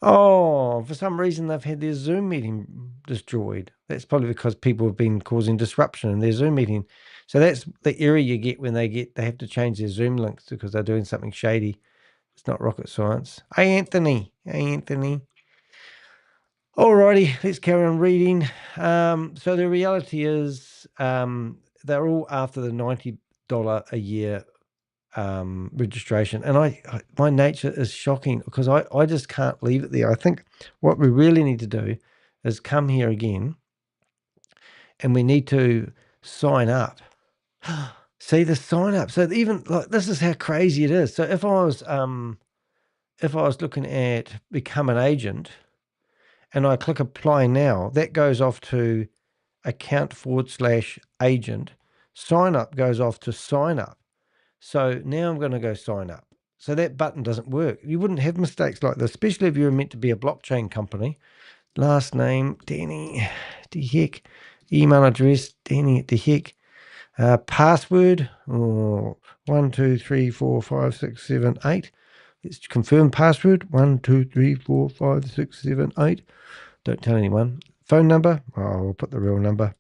Oh, for some reason they've had their Zoom meeting destroyed. That's probably because people have been causing disruption in their Zoom meeting. So that's the error you get when they have to change their Zoom links because they're doing something shady. It's not rocket science. Hey, Anthony. Alrighty, let's carry on reading. So the reality is they're all after the $90 a year registration, and my nature is shocking because I just can't leave it there. I think what we really need to do is come here again, and we need to sign up. See the sign up. So even like this is how crazy it is. So if I was looking at become an agent, and I click apply now, that goes off to account/agent. Sign up goes off to sign up. So now I'm going to go sign up. So that button doesn't work. You wouldn't have mistakes like this, especially if you're meant to be a blockchain company. Last name, Danny, the heck. Email address, Danny at the heck. Password, 1, 2, 3, 4, 5, 6, 7, 8. Let's confirm password, 1, 2, 3, 4, 5, 6, 7, 8. Don't tell anyone. Phone number, we'll put the real number.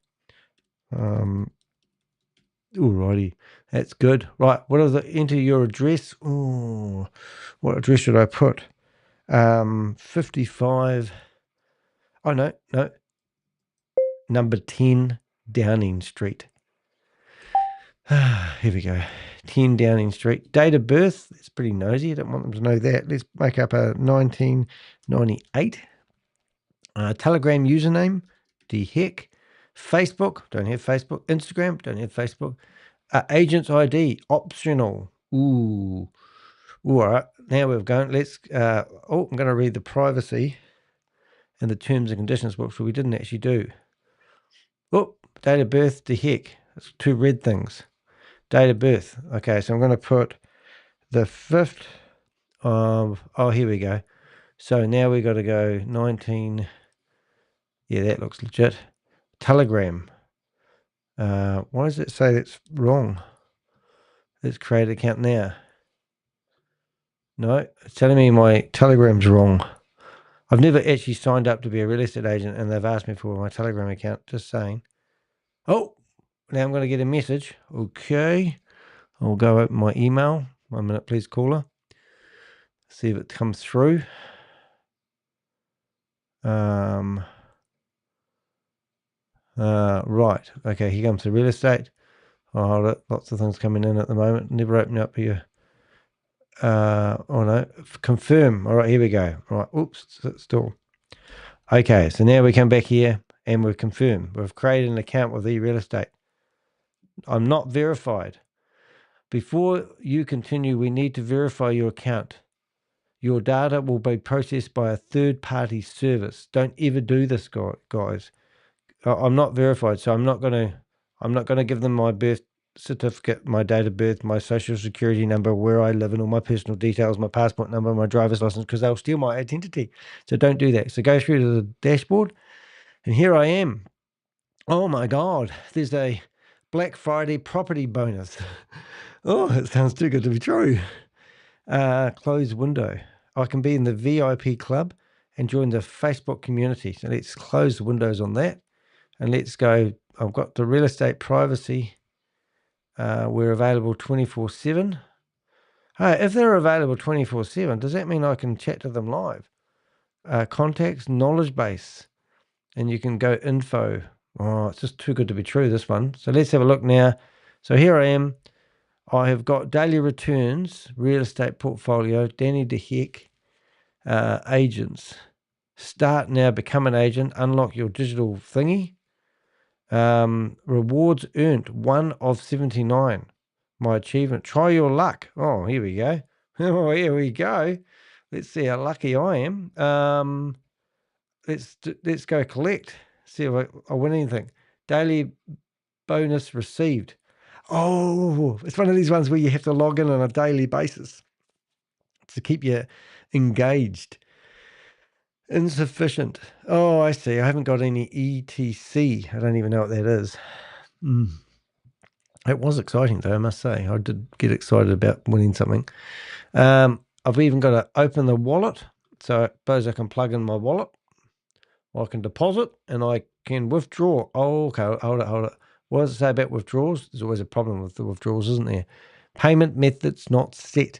Alrighty, that's good. Right, what is it? Enter your address. What address should I put? 55. Oh, no. Number 10 Downing Street. Here we go. 10 Downing Street. Date of birth. It's pretty nosy. I don't want them to know that. Let's make up a 1998. Telegram username. The heck. Facebook. Don't have Facebook. Instagram. Don't have Facebook. Agent's ID. Optional. Ooh. All right. Now we've gone. Let's. I'm going to read the privacy and the terms and conditions, which we didn't actually do. Oh, date of birth. The heck. It's two red things. Date of birth. Okay, so I'm going to put the 5th of, here we go. So now we got to go 19, yeah, that looks legit. Telegram. Why does it say that's wrong? Let's create an account now. No, it's telling me my Telegram's wrong. I've never actually signed up to be a real estate agent and they've asked me for my Telegram account, just saying. Oh, now I'm going to get a message. Okay. I'll go open my email. 1 minute, please, caller. See if it comes through. Right. Okay, here comes the real estate. Oh, hold it. Lots of things coming in at the moment. Never open up here. Confirm. All right, here we go. All right. Oops, still. Okay, so now we come back here and we've confirmed. We've created an account with real estate. I'm not verified. Before you continue, we need to verify your account. Your data will be processed by a third-party service. Don't ever do this, guys. I'm not verified, so I'm not gonna give them my birth certificate, my date of birth, my social security number, where I live, and all my personal details, my passport number, my driver's license, because they'll steal my identity. So don't do that. So go through to the dashboard, and here I am. Oh my God, there's a Black Friday property bonus. Oh, it sounds too good to be true. Close window. I can be in the VIP club and join the Facebook community. So let's close the windows on that. And let's go. I've got the real estate privacy. We're available 24/7. Hey, if they're available 24/7, does that mean I can chat to them live? Contacts, knowledge base. And you can go info. Oh, it's just too good to be true, this one. So let's have a look now. So here I am. I have got daily returns, real estate portfolio, Danny DeHeck, agents. Start now, become an agent, unlock your digital thingy. Rewards earned, 1 of 79. My achievement, try your luck. Oh, here we go. Oh, here we go. Let's see how lucky I am. Let's go collect. See if I win anything. Daily bonus received. Oh, it's one of these ones where you have to log in on a daily basis to keep you engaged. Insufficient. Oh, I see. I haven't got any ETC. I don't even know what that is. It was exciting, though, I must say. I did get excited about winning something. I've even got to open the wallet. So I suppose I can plug in my wallet. I can deposit and I can withdraw. Oh, okay. Hold it. What does it say about withdrawals? There's always a problem with the withdrawals, isn't there? Payment methods not set.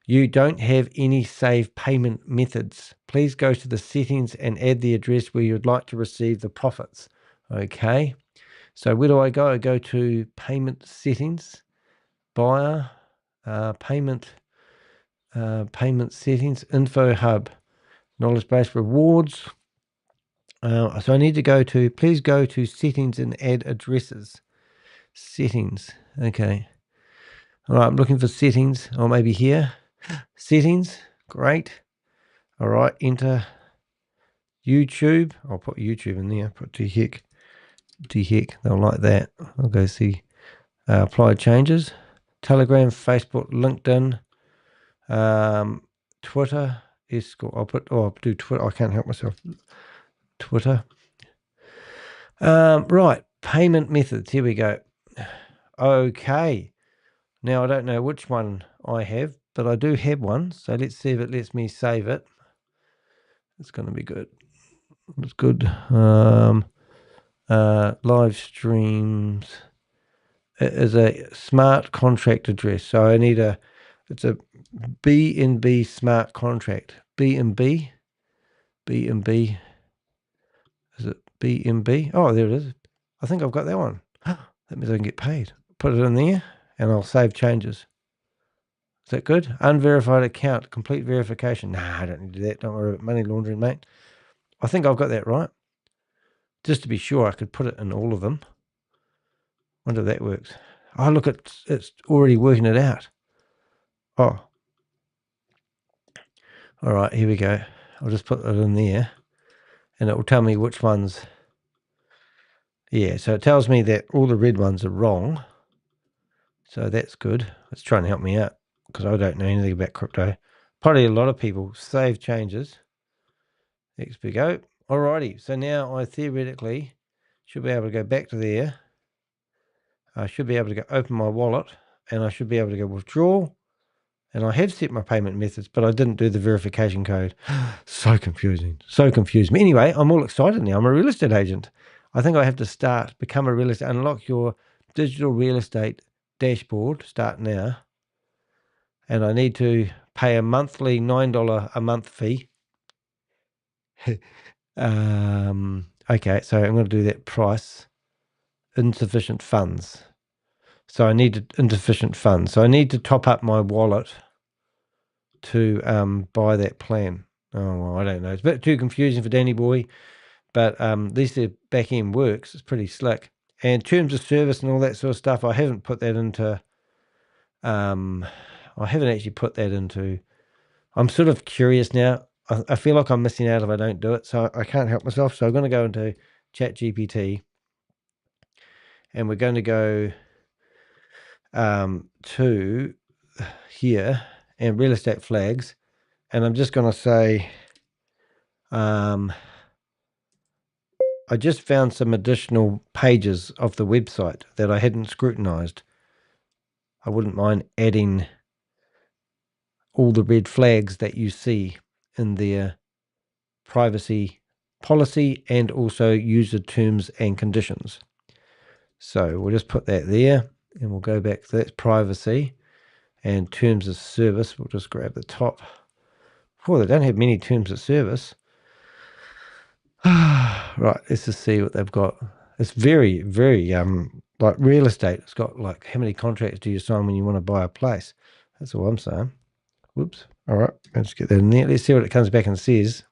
You don't have any saved payment methods. Please go to the settings and add the address where you'd like to receive the profits. Okay. So where do I go? I go to payment settings, buyer, payment settings, info hub, knowledge base, rewards. So I need to go to, please go to settings and add addresses. Settings. Okay. All right. I'm looking for settings, or maybe here. Settings. Great. All right. Enter YouTube. I'll put YouTube in there. Put DHeck. They'll like that. I'll go see apply changes. Telegram, Facebook, LinkedIn, Twitter. I'll do Twitter. I can't help myself. Twitter. Right. Payment methods. Here we go. Okay. Now I don't know which one I have, but I do have one. So let's see if it lets me save it. It's going to be good. It's good. Live streams. It is a smart contract address. So I need a It's a B&B smart contract. B&B. B&B. Is it B&B? Oh, there it is. I think I've got that one. That means I can get paid. Put it in there and I'll save changes. Is that good? Unverified account, complete verification. Nah, I don't need to do that. Don't worry about money laundering, mate. I think I've got that right. Just to be sure, I could put it in all of them. Wonder if that works. Oh, look, it's already working it out. Oh. All right, here we go. I'll just put it in there and it will tell me which ones. Yeah, so it tells me that all the red ones are wrong. So that's good. It's trying to help me out because I don't know anything about crypto. Probably a lot of people save changes. There we go. Alrighty, so now I theoretically should be able to go back to there. I should be able to go open my wallet and I should be able to go withdraw. And I have set my payment methods, but I didn't do the verification code. So confusing. So confused me. Anyway, I'm all excited now. I'm a real estate agent. I think I have to become a real estate, unlock your digital real estate dashboard, start now. And I need to pay a monthly $9 a month fee. Okay, so I'm going to do that price. Insufficient funds. So I need insufficient funds. So I need to top up my wallet to buy that plan. Oh, well, I don't know. It's a bit too confusing for Danny Boy, but at least the back end works. It's pretty slick. And terms of service and all that sort of stuff, I haven't put that into. I haven't actually put that into. I'm sort of curious now. I feel like I'm missing out if I don't do it, so I can't help myself. So I'm going to go into ChatGPT, and we're going to go to here and real estate flags, and I'm just going to say, I just found some additional pages of the website that I hadn't scrutinized. I wouldn't mind adding all the red flags that you see in their privacy policy and also user terms and conditions. So we'll just put that there and we'll go back to that privacy and terms of service. We'll just grab the top. Oh, they don't have many terms of service. Right, let's just see what they've got. It's very, very like real estate. It's got like how many contracts do you sign when you want to buy a place? That's all I'm saying. Whoops. All right, let's get that in there. Let's see what it comes back and says.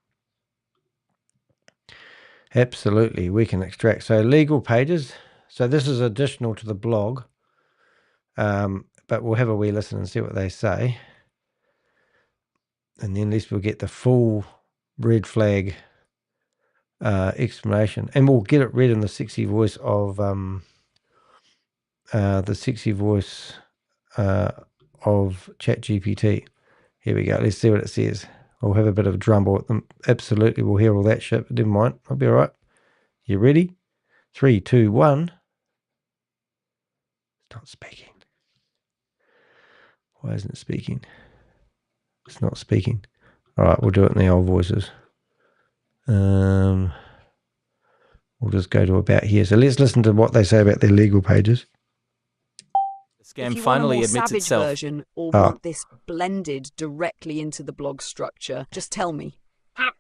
Absolutely, we can extract. So legal pages. So this is additional to the blog, but we'll have a wee listen and see what they say. And then at least we'll get the full red flag explanation, and we'll get it read in the sexy voice of ChatGPT. Here we go. Let's see what it says. We'll have a bit of a drumble at them. Absolutely, we'll hear all that shit, but never mind. I'll be all right. You ready? 3, 2, 1. It's not speaking. Why isn't it speaking? It's not speaking. All right, we'll do it in the old voices. We'll just go to about here. So let's listen to what they say about their legal pages. The scam If you finally want a more admits savage itself. version or want this blended directly into the blog structure, just tell me.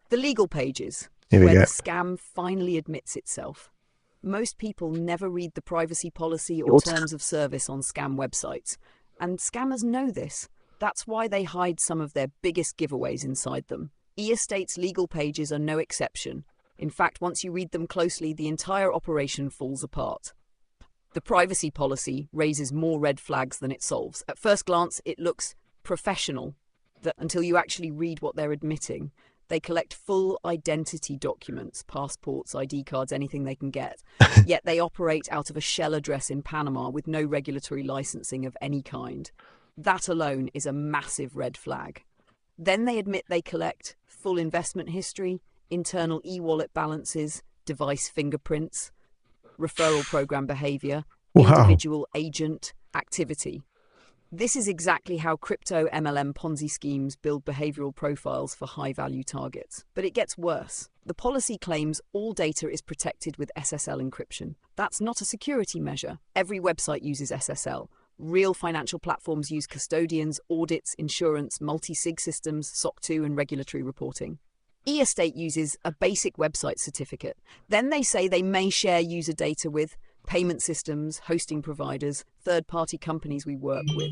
The legal pages, Here we where go. the scam finally admits itself. Most people never read the privacy policy or terms of service on scam websites, and scammers know this. That's why they hide some of their biggest giveaways inside them. E-Estate's legal pages are no exception. In fact, once you read them closely, the entire operation falls apart. The privacy policy raises more red flags than it solves. At first glance, it looks professional, that until you actually read what they're admitting. They collect full identity documents, passports, ID cards, anything they can get. Yet they operate out of a shell address in Panama with no regulatory licensing of any kind. That alone is a massive red flag. Then they admit they collect full investment history, internal e-wallet balances, device fingerprints, referral program behavior, individual agent activity. This is exactly how crypto MLM Ponzi schemes build behavioral profiles for high-value targets. But it gets worse. The policy claims all data is protected with SSL encryption. That's not a security measure. Every website uses SSL. Real financial platforms use custodians, audits, insurance, multi-sig systems, SOC 2, and regulatory reporting. eEstate uses a basic website certificate. Then they say they may share user data with payment systems, hosting providers, third-party companies we work with.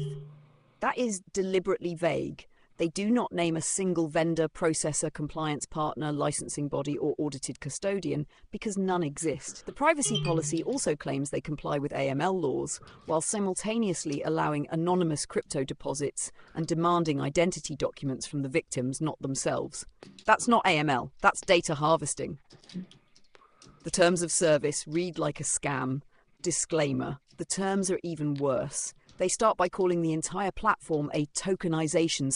That is deliberately vague. They do not name a single vendor, processor, compliance partner, licensing body, or audited custodian because none exist. The privacy policy also claims they comply with AML laws, while simultaneously allowing anonymous crypto deposits and demanding identity documents from the victims, not themselves. That's not AML, that's data harvesting. The terms of service read like a scam. Disclaimer, the terms are even worse. They start by calling the entire platform a tokenization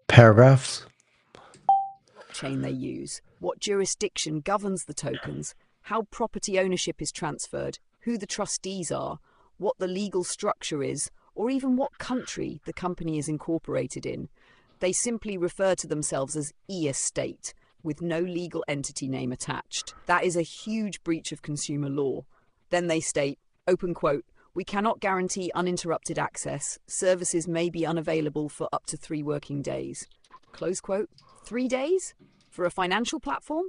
Paragraphs. blockchain they use, what jurisdiction governs the tokens, how property ownership is transferred, who the trustees are, what the legal structure is, or even what country the company is incorporated in. They simply refer to themselves as eEstate, with no legal entity name attached. That is a huge breach of consumer law. Then they state, open quote, "We cannot guarantee uninterrupted access. Services may be unavailable for up to 3 working days." Close quote. 3 days? For a financial platform?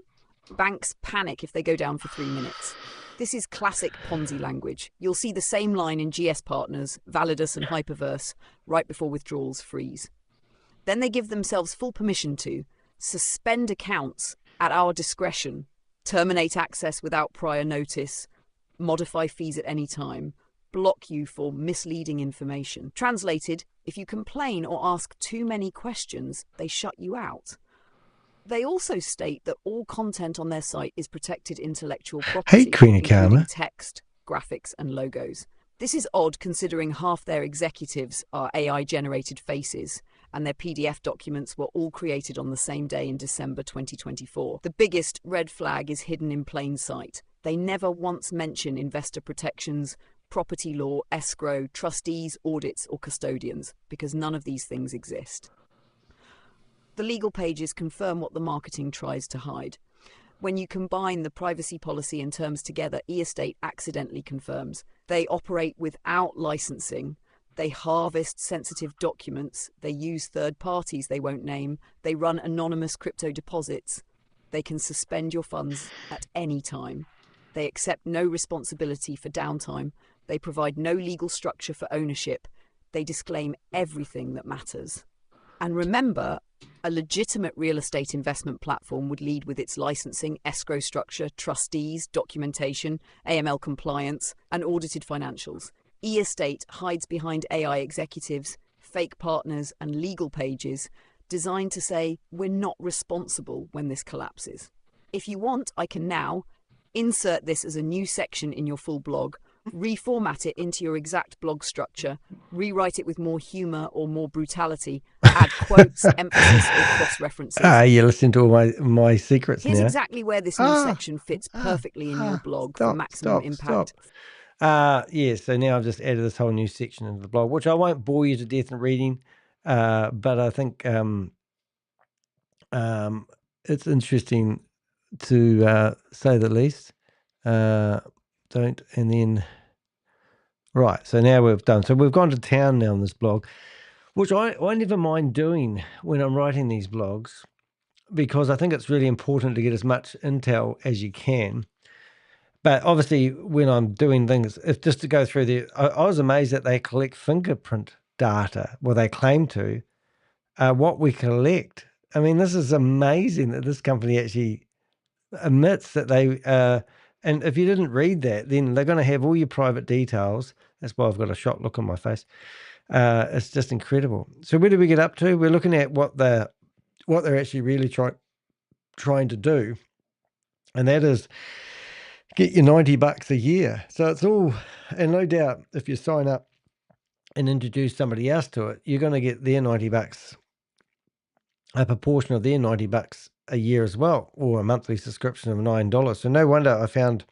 Banks panic if they go down for 3 minutes. This is classic Ponzi language. You'll see the same line in GS Partners, Validus and Hyperverse, right before withdrawals freeze. Then they give themselves full permission to suspend accounts at our discretion, terminate access without prior notice, modify fees at any time, block you for misleading information. Translated, if you complain or ask too many questions, they shut you out. They also state that all content on their site is protected intellectual property, Hey, Queen including Karma. text, graphics, and logos. This is odd considering half their executives are AI-generated faces, and their PDF documents were all created on the same day in December 2024. The biggest red flag is hidden in plain sight. They never once mention investor protections, property law, escrow, trustees, audits, or custodians, because none of these things exist. The legal pages confirm what the marketing tries to hide. When you combine the privacy policy and terms together, eEstate accidentally confirms they operate without licensing. They harvest sensitive documents. They use third parties they won't name. They run anonymous crypto deposits. They can suspend your funds at any time. They accept no responsibility for downtime. They provide no legal structure for ownership. They disclaim everything that matters. And remember, a legitimate real estate investment platform would lead with its licensing, escrow structure, trustees, documentation, AML compliance, and audited financials. eEstate hides behind AI executives, fake partners, and legal pages designed to say, we're not responsible when this collapses. If you want, I can now insert this as a new section in your full blog, reformat it into your exact blog structure, rewrite it with more humour or more brutality, add quotes, emphasis, or cross-references. You listen to all my secrets Here's now. exactly where this new section fits perfectly in your blog for maximum impact. So now I've just added this whole new section into the blog, which I won't bore you to death in reading, but I think it's interesting to say the least. Right, so now we've done. So we've gone to town now on this blog, which I never mind doing when I'm writing these blogs, because I think it's really important to get as much intel as you can. But obviously, when I'm doing things, if just to go through I was amazed that they collect fingerprint data. Well, they claim to. What we collect. I mean, this is amazing that this company actually admits that they. And if you didn't read that, then they're going to have all your private details. That's why I've got a shocked look on my face. It's just incredible. So where do we get up to? We're looking at what they're actually really trying to do, and that is get you $90 a year. So it's all, and no doubt if you sign up and introduce somebody else to it, you're going to get their $90, a proportion of their $90 a year as well, or a monthly subscription of $9. So no wonder I found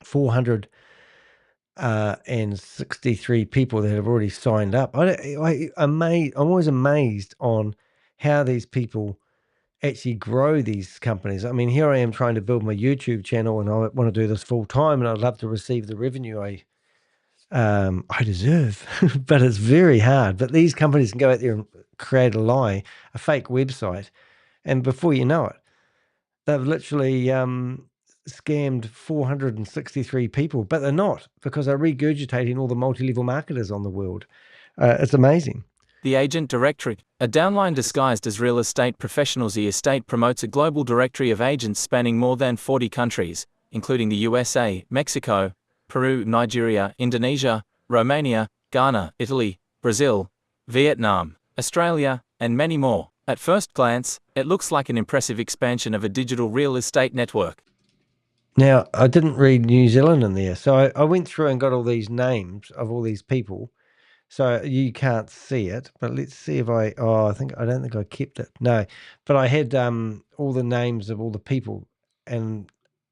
463 people that have already signed up. I'm always amazed on how these people actually grow these companies. I mean, here I am trying to build my YouTube channel, and I want to do this full time, and I'd love to receive the revenue I deserve, but it's very hard. But these companies can go out there and create a lie, a fake website, and before you know it, they've literally scammed 463 people, but they're not, because they're regurgitating all the multi-level marketers on the world. It's amazing. The Agent Directory, a downline disguised as real estate professionals. eEstate promotes a global directory of agents spanning more than 40 countries, including the USA, Mexico, Peru, Nigeria, Indonesia, Romania, Ghana, Italy, Brazil, Vietnam, Australia, and many more. At first glance, it looks like an impressive expansion of a digital real estate network. Now, I didn't read New Zealand in there, so I went through and got all these names of all these people. So you can't see it, but let's see if I don't think I kept it. No, but I had all the names of all the people, and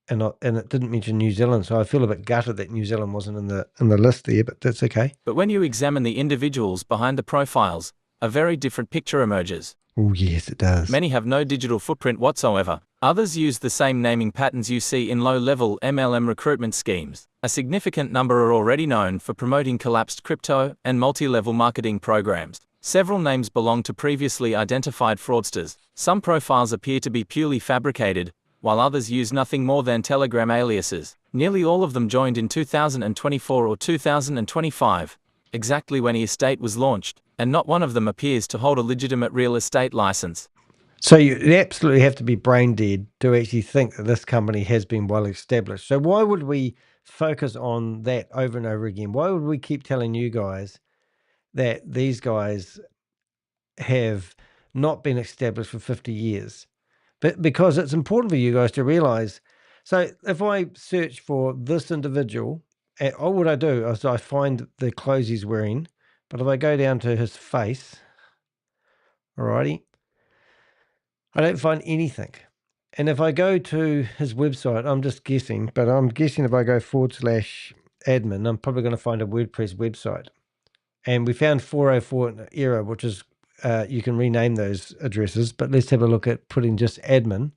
it didn't mention New Zealand, so I feel a bit gutted that New Zealand wasn't in the list there, but that's okay. But when you examine the individuals behind the profiles, a very different picture emerges. Oh yes, it does. Many have no digital footprint whatsoever. Others use the same naming patterns you see in low-level MLM recruitment schemes. A significant number are already known for promoting collapsed crypto and multi-level marketing programs. Several names belong to previously identified fraudsters. Some profiles appear to be purely fabricated, while others use nothing more than Telegram aliases. Nearly all of them joined in 2024 or 2025, exactly when eEstate was launched, and not one of them appears to hold a legitimate real estate license. So you absolutely have to be brain dead to actually think that this company has been well established. So why would we focus on that over and over again? Why would we keep telling you guys that these guys have not been established for 50 years? But because it's important for you guys to realize. So if I search for this individual, all what I do is I find the clothes he's wearing, but if I go down to his face, alrighty, I don't find anything. And if I go to his website, I'm just guessing, but I'm guessing if I go /admin, I'm probably going to find a WordPress website. And we found 404 error, which is, you can rename those addresses, but let's have a look at putting just admin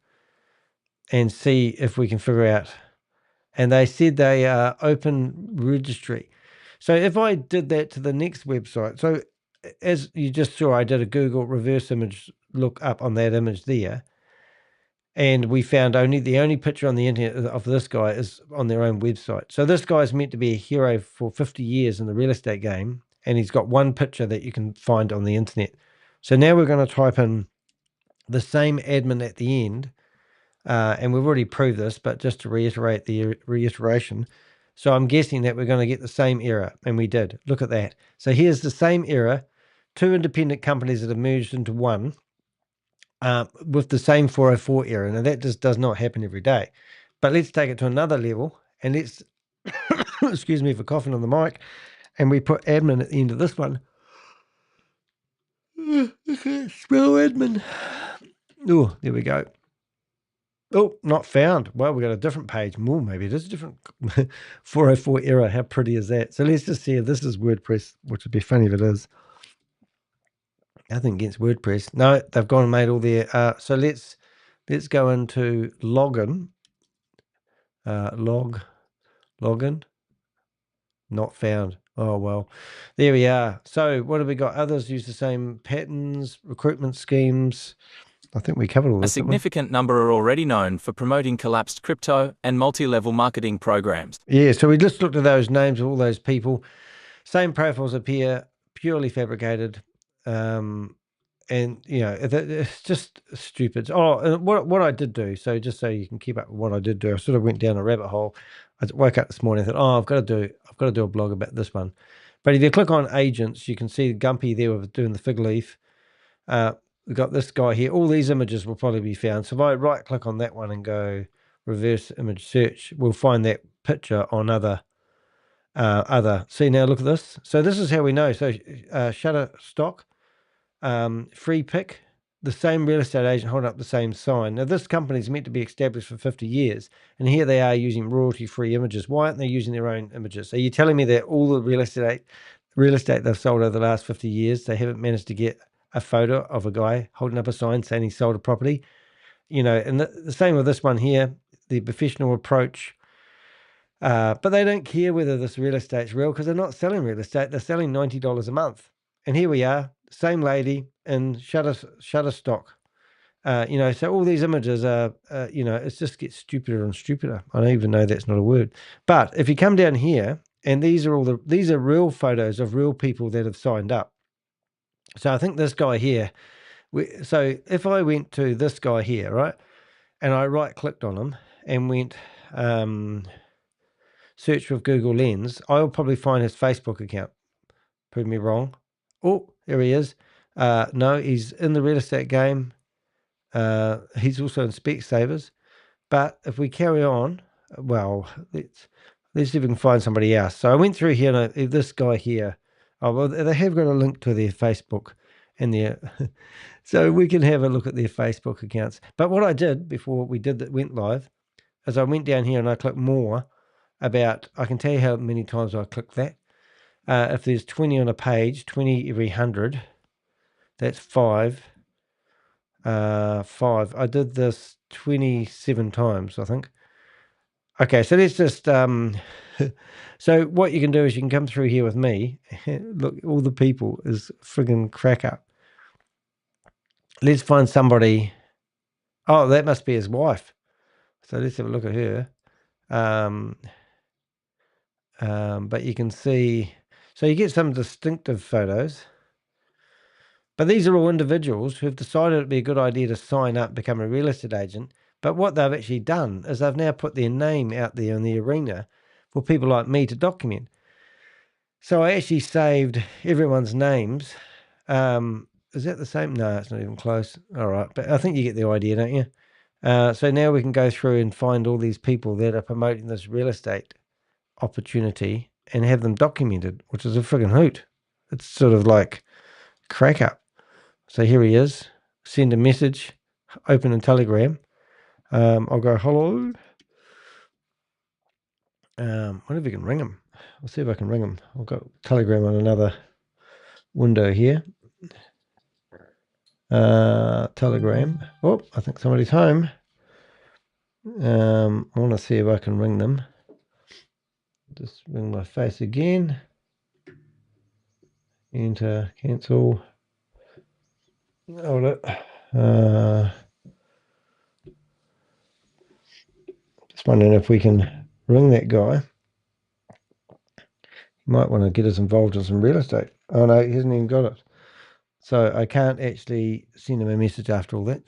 and see if we can figure out. And they said they are open registry. So if I did that to the next website, so as you just saw, I did a Google reverse image look up on that image there. And we found the only picture on the internet of this guy is on their own website. So this guy's meant to be a hero for 50 years in the real estate game. And he's got one picture that you can find on the internet. So now we're going to type in the same admin at the end. And we've already proved this, but just to reiterate the reiteration. So I'm guessing that we're going to get the same error. And we did. Look at that. So here's the same error. Two independent companies that have merged into one. With the same 404 error. Now, that just does not happen every day. But let's take it to another level, and let's, excuse me for coughing on the mic, and we put admin at the end of this one. I can't spell admin. Oh, there we go. Oh, not found. Well, we got a different page. More, maybe it is a different 404 error. How pretty is that? So let's just see if this is WordPress, which would be funny if it is. Nothing against WordPress. No, they've gone and made all their. So let's go into login. Login. Not found. Oh well, there we are. So what have we got? Others use the same patterns, recruitment schemes. I think we covered all this. A significant number are already known for promoting collapsed crypto and multi-level marketing programs. Yeah, so we just looked at those names of all those people. Same profiles appear, purely fabricated. And it's just stupid. Oh, what I did do, so just so you can keep up with what I did do, I sort of went down a rabbit hole. I woke up this morning and thought, I've got to do a blog about this one. But if you click on agents, you can see Gumpy there with doing the fig leaf. We've got this guy here. All these images will probably be found. So if I right click on that one and go reverse image search, we'll find that picture on other. See, now look at this. So this is how we know. So Shutterstock. Free pick, the same real estate agent holding up the same sign. Now, this company is meant to be established for 50 years, and here they are using royalty-free images. Why aren't they using their own images? Are you telling me that all the real estate they've sold over the last 50 years, they haven't managed to get a photo of a guy holding up a sign saying he sold a property? And the same with this one here, the professional approach. But they don't care whether this real estate's real because they're not selling real estate. They're selling $90 a month. And here we are, same lady in Shutterstock. So all these images are, it just gets stupider and stupider. I don't even know that's not a word. But if you come down here, and these are real photos of real people that have signed up. So I think this guy here, so if I went to this guy here, right, and I right-clicked on him and went search with Google Lens, I'll probably find his Facebook account. Prove me wrong. Oh, there he is. No, he's in the real estate game. He's also in Specsavers. But if we carry on, well, let's see if we can find somebody else. So I went through here, and this guy here. Oh, well, they have got a link to their Facebook and their, so we can have a look at their Facebook accounts. But what I did before we went live, is I went down here and I clicked more about. I can tell you how many times I clicked that. If there's 20 on a page, 20 every 100, that's 5. 5. I did this 27 times, I think. Okay, so let's just so what you can do is you can come through here with me. Look, all the people is friggin' crack up. Let's find somebody. Oh, that must be his wife. So let's have a look at her. But you can see, so you get some distinctive photos. But these are all individuals who have decided it'd be a good idea to sign up, become a real estate agent. But what they've actually done is they've now put their name out there in the arena for people like me to document. So I actually saved everyone's names. Is that the same? No, it's not even close. All right, but I think you get the idea, don't you? So now we can go through and find all these people that are promoting this real estate opportunity and have them documented, which is a friggin' hoot. It's sort of like crack up. So here he is. Send a message. Open a Telegram. I'll go hello. Wonder if we can ring him. I'll see if I can ring him. I've got Telegram on another window here. Telegram. Oh, I think somebody's home. I want to see if I can ring them. Just ring my face again. Enter, cancel. Hold it. Just wondering if we can ring that guy. You might want to get us involved in some real estate. Oh no, he hasn't even got it. So I can't actually send him a message after all that.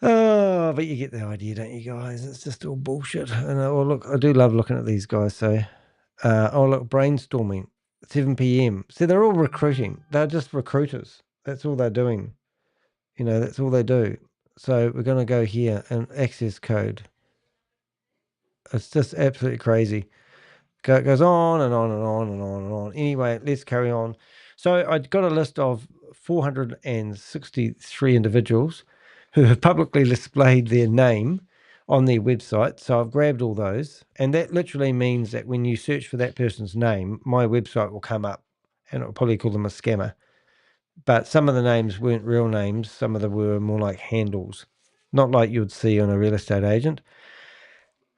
Oh, but you get the idea, don't you guys? It's just all bullshit. And look, I do love looking at these guys. So, look, brainstorming, 7 p.m. So they're all recruiting. They're just recruiters. That's all they're doing. That's all they do. So we're going to go here and access code. It's just absolutely crazy. It goes on and on and on and on and on. Anyway, let's carry on. So I got a list of 463 individuals who have publicly displayed their name on their website. So I've grabbed all those. And that literally means that when you search for that person's name, my website will come up and it'll probably call them a scammer. But some of the names weren't real names. Some of them were more like handles, not like you would see on a real estate agent.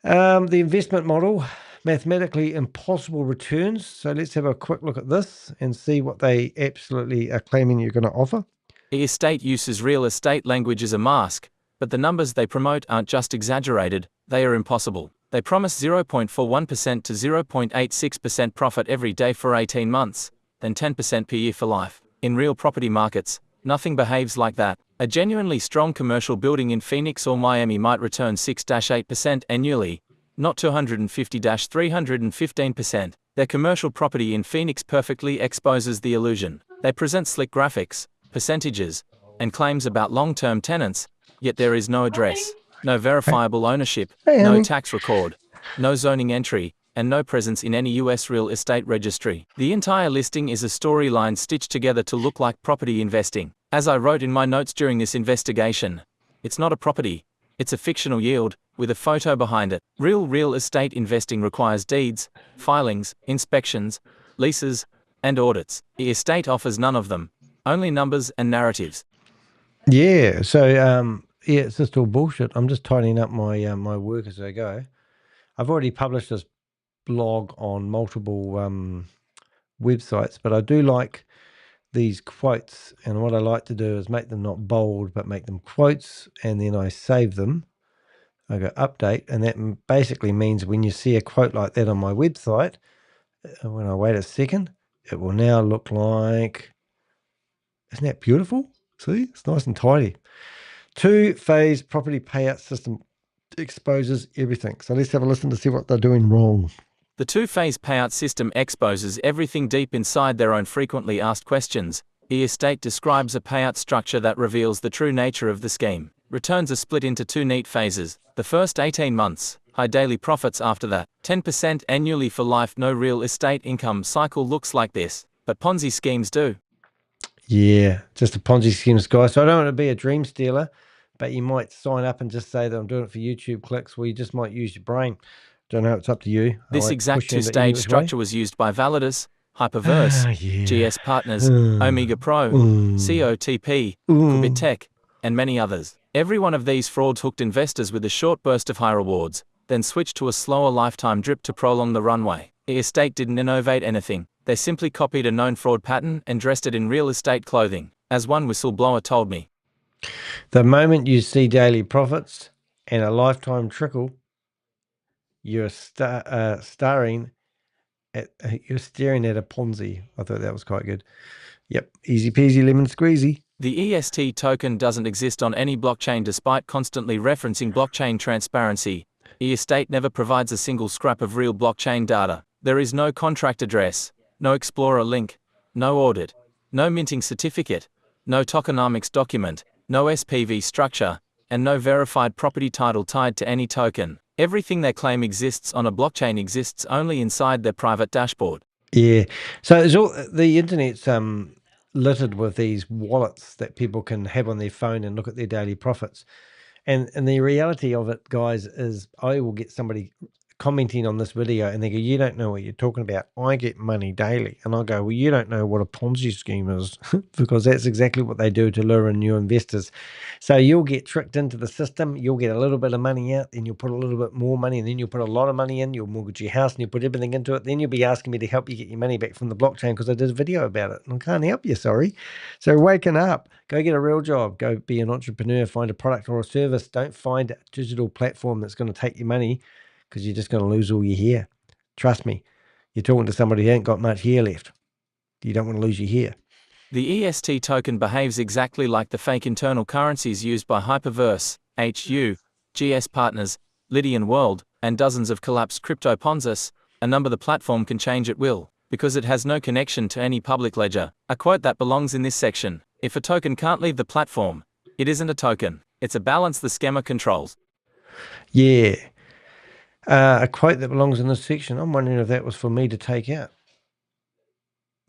The investment model, mathematically impossible returns. So let's have a quick look at this and see what they absolutely are claiming you're going to offer. E-estate uses real estate language as a mask, but the numbers they promote aren't just exaggerated, they are impossible. They promise 0.41% to 0.86% profit every day for 18 months, then 10% per year for life. In real property markets, nothing behaves like that. A genuinely strong commercial building in Phoenix or Miami might return 6-8% annually, not 250-315%. Their commercial property in Phoenix perfectly exposes the illusion. They present slick graphics, percentages, and claims about long-term tenants, yet there is no address, no verifiable ownership, no tax record, no zoning entry, and no presence in any US real estate registry. The entire listing is a storyline stitched together to look like property investing. As I wrote in my notes during this investigation, it's not a property, it's a fictional yield, with a photo behind it. Real estate investing requires deeds, filings, inspections, leases, and audits. E-estate offers none of them, only numbers and narratives. Yeah, so it's just all bullshit. I'm just tidying up my my work as I go. I've already published this blog on multiple websites, but I do like these quotes. And what I like to do is make them not bold, but make them quotes, and then I save them. I go update, and that basically means when you see a quote like that on my website, when I wait a second, it will now look like, isn't that beautiful? See, it's nice and tidy. Two-phase property payout system exposes everything. So let's have a listen to see what they're doing wrong. The two-phase payout system exposes everything deep inside their own frequently asked questions. eEstate describes a payout structure that reveals the true nature of the scheme. Returns are split into two neat phases. The first 18 months, high daily profits after that, 10% annually for life. No real estate income cycle looks like this, but Ponzi schemes do. Yeah, just a Ponzi schemes, guys. So I don't want to be a dream stealer, but you might sign up and just say that I'm doing it for YouTube clicks, or you just might use your brain. Don't know, it's up to you. This exact two-stage structure was used by Validus, Hyperverse, GS Partners, Omega Pro, COTP, Kubit Tech, and many others. Every one of these frauds hooked investors with a short burst of high rewards, then switched to a slower lifetime drip to prolong the runway. eEstate didn't innovate anything. They simply copied a known fraud pattern and dressed it in real estate clothing, as one whistleblower told me. The moment you see daily profits and a lifetime trickle, you're staring at a Ponzi. I thought that was quite good. Yep, easy peasy lemon squeezy. The EST token doesn't exist on any blockchain despite constantly referencing blockchain transparency. eEstate never provides a single scrap of real blockchain data. There is no contract address, no Explorer link, no audit, no minting certificate, no tokenomics document, no SPV structure, and no verified property title tied to any token. Everything they claim exists on a blockchain exists only inside their private dashboard. Yeah, so it's all, the internet's littered with these wallets that people can have on their phone and look at their daily profits. And the reality of it, guys, is I will get somebody commenting on this video and they go, you don't know what you're talking about. I get money daily. And I go, well, you don't know what a Ponzi scheme is because that's exactly what they do to lure in new investors. So you'll get tricked into the system. You'll get a little bit of money out, then you'll put a little bit more money, and then you'll put a lot of money in. You'll mortgage your house and you'll put everything into it. Then you'll be asking me to help you get your money back from the blockchain because I did a video about it. And I can't help you, sorry. So waking up, go get a real job. Go be an entrepreneur, find a product or a service. Don't find a digital platform that's going to take your money, because you're just going to lose all your hair. Trust me, you're talking to somebody who ain't got much hair left. You don't want to lose your hair. The EST token behaves exactly like the fake internal currencies used by Hyperverse, HU, GS Partners, Lydian World, and dozens of collapsed crypto Ponzis. A number the platform can change at will, because it has no connection to any public ledger. A quote that belongs in this section: if a token can't leave the platform, it isn't a token. It's a balance the scammer controls. Yeah. A quote that belongs in this section. I'm wondering if that was for me to take out.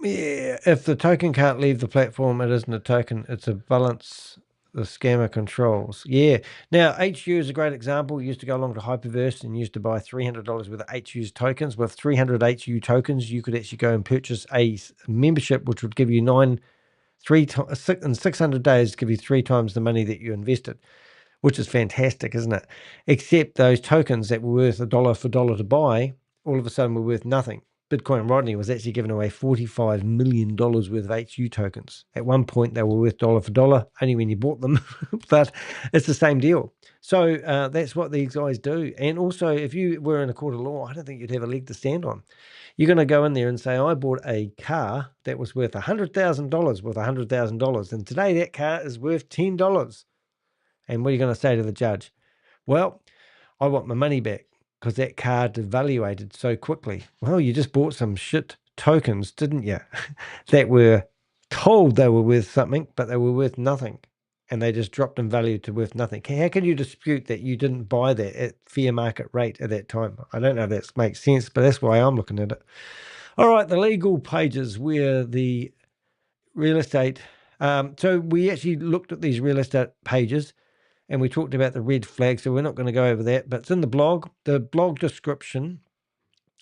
Yeah, if the token can't leave the platform, it isn't a token. It's a balance the scammer controls. Yeah. Now, HU is a great example. You used to go along to Hyperverse and used to buy $300 worth of HU's tokens. With 300 HU tokens, you could actually go and purchase a membership, which would give you in 600 days, give you 3 times the money that you invested, which is fantastic, isn't it? Except those tokens that were worth $1 for dollar to buy, all of a sudden were worth nothing. Bitcoin Rodney was actually giving away $45 million worth of HU tokens. At one point, they were worth dollar for dollar, only when you bought them, but it's the same deal. So that's what these guys do. And also, if you were in a court of law, I don't think you'd have a leg to stand on. You're going to go in there and say, I bought a car that was worth $100,000 with $100,000, and today that car is worth $10. And what are you going to say to the judge? Well, I want my money back because that car devaluated so quickly. Well, you just bought some shit tokens, didn't you? That were told they were worth something, but they were worth nothing. And they just dropped in value to worth nothing. How can you dispute that you didn't buy that at fair market rate at that time? I don't know if that makes sense, but that's why I'm looking at it. All right, the legal pages where the real estate. So we actually looked at these real estate pages, and we talked about the red flag, so we're not going to go over that, but it's in the blog description,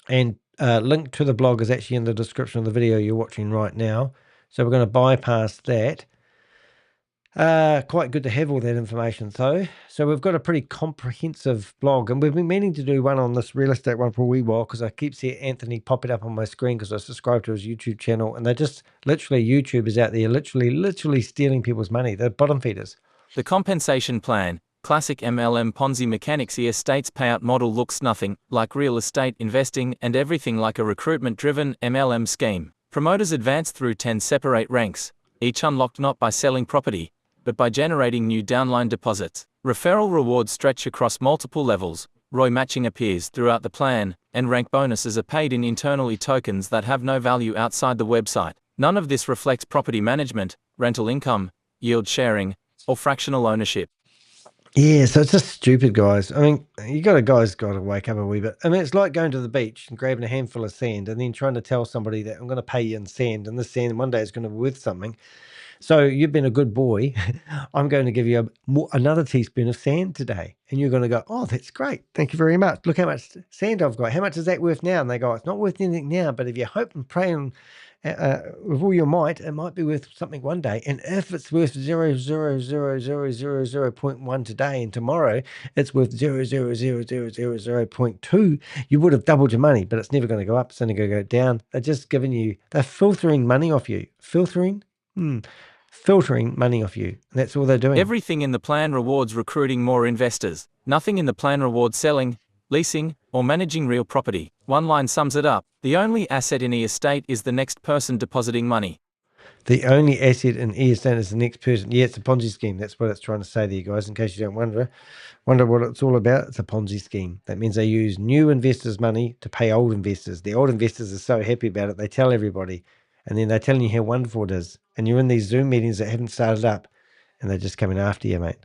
and link to the blog is actually in the description of the video you're watching right now. So we're going to bypass that. Quite good to have all that information, though. So we've got a pretty comprehensive blog, and we've been meaning to do one on this real estate one for a wee while because I keep seeing Anthony pop it up on my screen because I subscribe to his YouTube channel, and they're just literally YouTubers out there literally stealing people's money. They're bottom feeders. The compensation plan, classic MLM Ponzi mechanics. Estate's payout model looks nothing like real estate investing and everything like a recruitment-driven MLM scheme. Promoters advance through 10 separate ranks, each unlocked not by selling property, but by generating new downline deposits. Referral rewards stretch across multiple levels. ROI matching appears throughout the plan, and rank bonuses are paid in internally tokens that have no value outside the website. None of this reflects property management, rental income, yield sharing, or fractional ownership. Yeah, so it's just stupid, guys. I mean, guys got to wake up a wee bit. I mean, it's like going to the beach and grabbing a handful of sand and then trying to tell somebody that I'm going to pay you in sand, and this sand one day is going to be worth something. So you've been a good boy. I'm going to give you another teaspoon of sand today. And you're going to go, oh, that's great. Thank you very much. Look how much sand I've got. How much is that worth now? And they go, it's not worth anything now, but if you hope and pray with all your might, it might be worth something one day. And if it's worth 0.1 today and tomorrow it's worth 0.2, you would have doubled your money, but it's never going to go up. It's only going to go down. They're just they're filtering money off you. Filtering money off you. And that's all they're doing. Everything in the plan rewards recruiting more investors. Nothing in the plan rewards selling, leasing, or managing real property. One line sums it up. The only asset in estate is the next person depositing money. The only asset in estate is the next person. Yeah, it's a Ponzi scheme. That's what it's trying to say there, guys, in case you don't wonder what it's all about. It's a Ponzi scheme. That means they use new investors' money to pay old investors. The old investors are so happy about it, they tell everybody. And then they're telling you how wonderful it is. And you're in these Zoom meetings that haven't started up, and they're just coming after you, mate.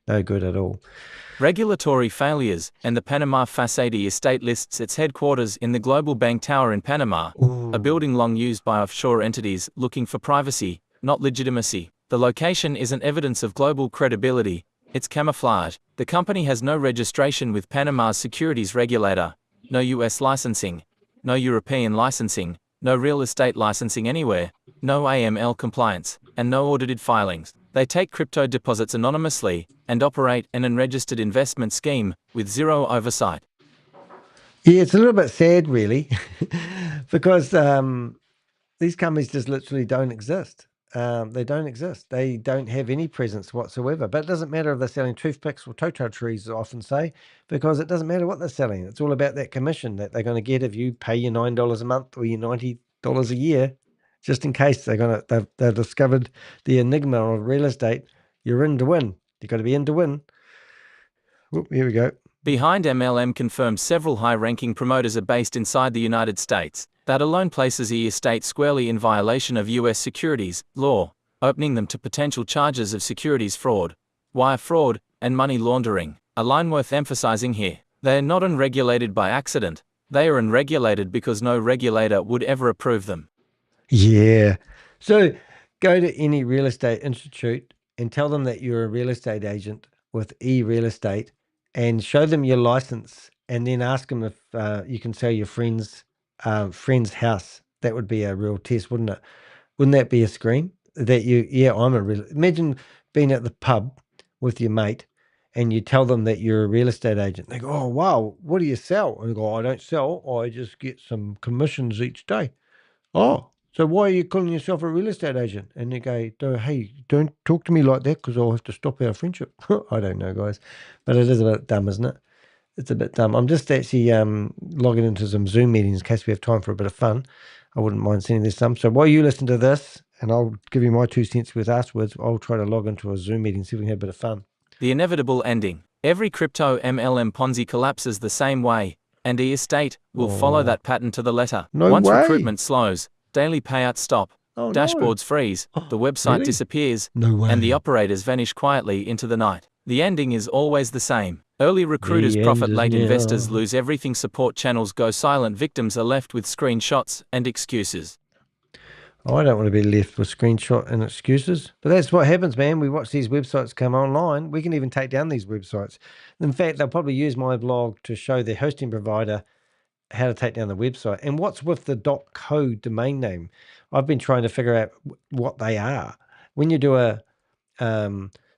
No good at all. Regulatory failures, and the Panama Facade estate lists its headquarters in the Global Bank Tower in Panama, a building long used by offshore entities looking for privacy, not legitimacy. The location isn't evidence of global credibility, it's camouflage. The company has no registration with Panama's securities regulator, no US licensing, no European licensing, no real estate licensing anywhere, no AML compliance, and no audited filings. They take crypto deposits anonymously and operate an unregistered investment scheme with zero oversight. Yeah, it's a little bit sad, really, because these companies just literally don't exist. They don't exist. They don't have any presence whatsoever. But it doesn't matter if they're selling toothpicks or toto trees, I often say, because it doesn't matter what they're selling. It's all about that commission that they're going to get if you pay your $9 a month or your $90 a year, just in case they've discovered the enigma of real estate. You're in to win. You've got to be in to win. Whoop, here we go. Behind MLM confirms several high-ranking promoters are based inside the United States. That alone places estate squarely in violation of US securities law, opening them to potential charges of securities fraud, wire fraud, and money laundering. A line worth emphasizing here. They are not unregulated by accident. They are unregulated because no regulator would ever approve them. Yeah. So go to any real estate institute and tell them that you're a real estate agent with e-real estate and show them your license, and then ask them if you can sell your friend's house. That would be a real test, wouldn't it? Wouldn't that be a scream? Imagine being at the pub with your mate and you tell them that you're a real estate agent. They go, oh, wow, what do you sell? And you go, I don't sell. I just get some commissions each day. Oh, so why are you calling yourself a real estate agent? And they go, hey, don't talk to me like that because I'll have to stop our friendship. I don't know, guys. But it is a bit dumb, isn't it? It's a bit dumb. I'm just actually logging into some Zoom meetings in case we have time for a bit of fun. I wouldn't mind sending this some. So while you listen to this, and I'll give you my 2 cents worth afterwards, I'll try to log into a Zoom meeting, see if we can have a bit of fun. The inevitable ending. Every crypto MLM Ponzi collapses the same way, and estate will follow that pattern to the letter. No Once way. recruitment slows, daily payouts stop, dashboards freeze, the website really? disappears, No way. and the operators vanish quietly into the night. The ending is always the same. Early recruiters profit, late investors lose everything, support channels go silent, victims are left with screenshots and excuses. I don't want to be left with screenshot and excuses. But that's what happens, man. We watch these websites come online. We can even take down these websites. In fact, they'll probably use my blog to show their hosting provider how to take down the website. And what's with the .co domain name? I've been trying to figure out what they are. When you do a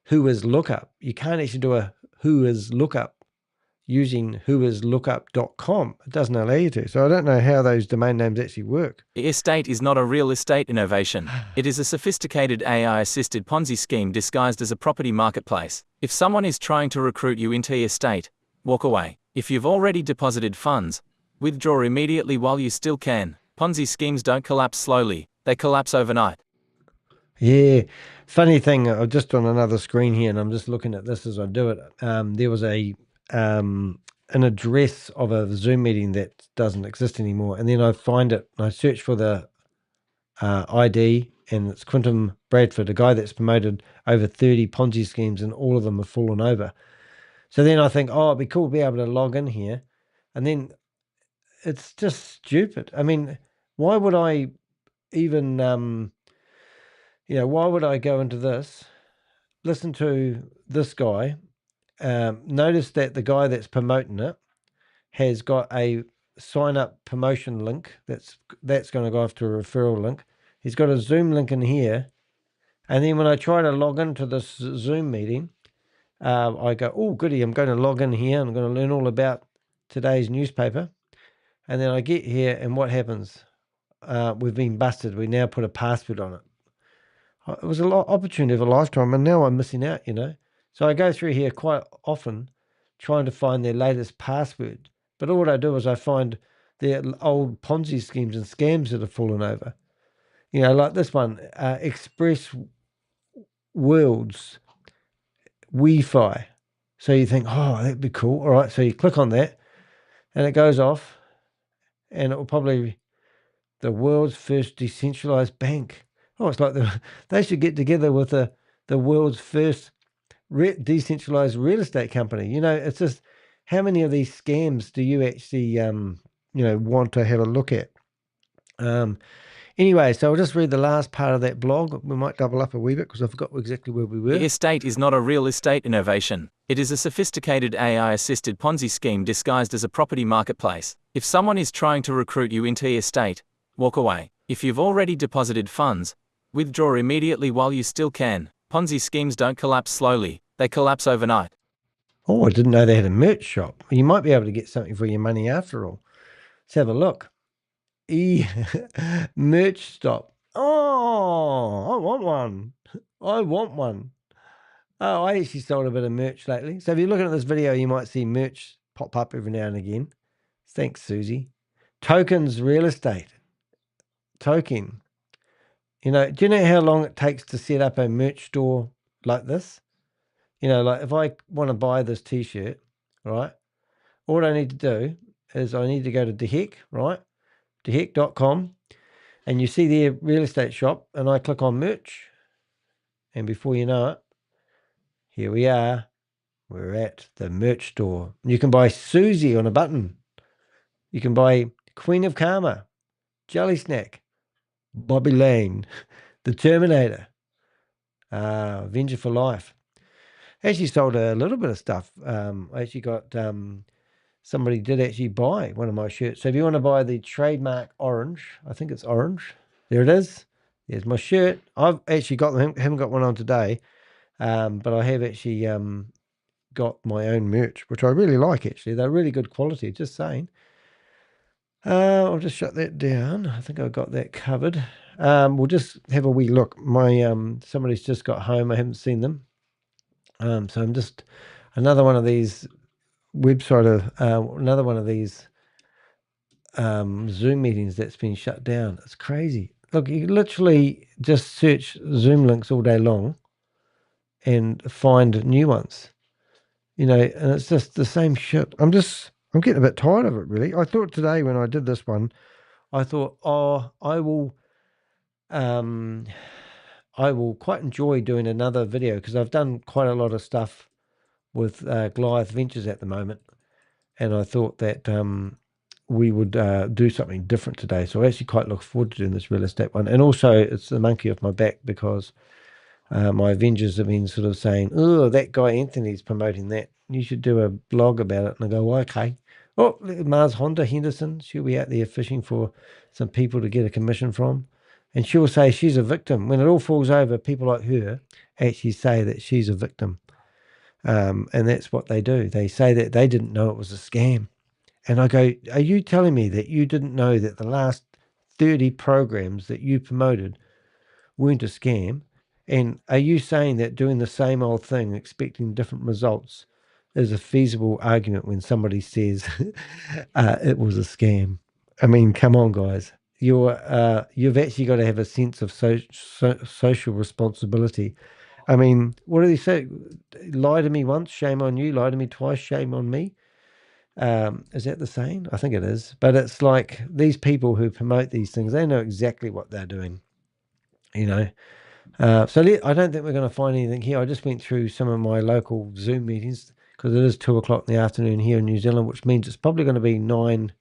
who is lookup. You can't actually do a who is lookup using whoislookup.com. It doesn't allow you to. So I don't know how those domain names actually work. Estate is not a real estate innovation. It is a sophisticated AI-assisted Ponzi scheme disguised as a property marketplace. If someone is trying to recruit you into estate, walk away. If you've already deposited funds, withdraw immediately while you still can. Ponzi schemes don't collapse slowly, they collapse overnight. Yeah. Funny thing, I'm just on another screen here and I'm just looking at this as I do it. There was an address of a Zoom meeting that doesn't exist anymore. And then I find it, I search for the ID, and it's Quinton Bradford, a guy that's promoted over 30 Ponzi schemes, and all of them have fallen over. So then I think, oh, it'd be cool to be able to log in here. And then it's just stupid. I mean, why would I even, why would I go into this, listen to this guy, notice that the guy that's promoting it has got a sign up promotion link that's going to go off to a referral link. He's got a Zoom link in here, and then when I try to log into this Zoom meeting, I go, oh goody, I'm going to log in here, I'm going to learn all about today's newspaper. And then I get here, and what happens? We've been busted. We now put a password on it. It was an opportunity of a lifetime, and now I'm missing out, So I go through here quite often trying to find their latest password. But all I do is I find their old Ponzi schemes and scams that have fallen over. Like this one, Express Worlds Wi-Fi. So you think, oh, that'd be cool. All right, so you click on that, and it goes off, and it will probably the world's first decentralized bank. Oh, it's like they should get together with the world's first decentralized real estate company. It's just, how many of these scams do you actually, want to have a look at? Anyway, so I'll just read the last part of that blog. We might double up a wee bit because I forgot exactly where we were. Estate is not a real estate innovation. It is a sophisticated AI-assisted Ponzi scheme disguised as a property marketplace. If someone is trying to recruit you into estate, walk away. If you've already deposited funds, withdraw immediately while you still can. Ponzi schemes don't collapse slowly, they collapse overnight. Oh, I didn't know they had a merch shop. You might be able to get something for your money after all. Let's have a look. Merch stop. Oh, I want one. I want one. Oh, I actually sold a bit of merch lately. So if you're looking at this video, you might see merch pop up every now and again. Thanks, Susie. Tokens real estate. Token. Do you know how long it takes to set up a merch store like this? Like if I want to buy this t-shirt, right? All I need to do is I need to go to Dehek, right? Dehek.com, and you see their real estate shop, and I click on merch, and before you know it, here we are. We're at the merch store. You can buy Susie on a button. You can buy Queen of Karma, Jelly Snack, Bobby Lane, the Terminator, Avenger for Life. I actually sold a little bit of stuff. I actually got somebody did actually buy one of my shirts. So if you want to buy the trademark orange, I think it's orange. There it is. There's my shirt. I've actually got them. Haven't got one on today, but I have actually got my own merch, which I really like. Actually, they're really good quality. Just saying. I'll just shut that down. I think I got that covered. We'll just have a wee look. My somebody's just got home. I haven't seen them. So I'm just another one of these another one of these Zoom meetings that's been shut down. It's crazy. Look, you literally just search Zoom links all day long and find new ones, and it's just the same shit. I'm getting a bit tired of it, really. I thought today when I did this one, I thought, oh, I will quite enjoy doing another video because I've done quite a lot of stuff with Goliath Ventures at the moment, and I thought that we would do something different today. So I actually quite look forward to doing this real estate one, and also it's the monkey off my back because my Avengers have been sort of saying, oh, that guy Anthony's promoting that, you should do a blog about it. And I go, well, okay. Oh, Mars Honda Henderson, she'll be out there fishing for some people to get a commission from. And she'll say she's a victim. When it all falls over, people like her actually say that she's a victim. And that's what they do. They say that they didn't know it was a scam. And I go, are you telling me that you didn't know that the last 30 programs that you promoted weren't a scam? And are you saying that doing the same old thing, expecting different results, is a feasible argument when somebody says it was a scam? I mean, come on, guys. You've actually got to have a sense of social responsibility. I mean, what do they say? Lie to me once, shame on you. Lie to me twice, shame on me. Is that the saying? I think it is. But it's like these people who promote these things, they know exactly what they're doing, you know. So I don't think we're going to find anything here. I just went through some of my local Zoom meetings because it is 2 o'clock in the afternoon here in New Zealand, which means it's probably going to be 9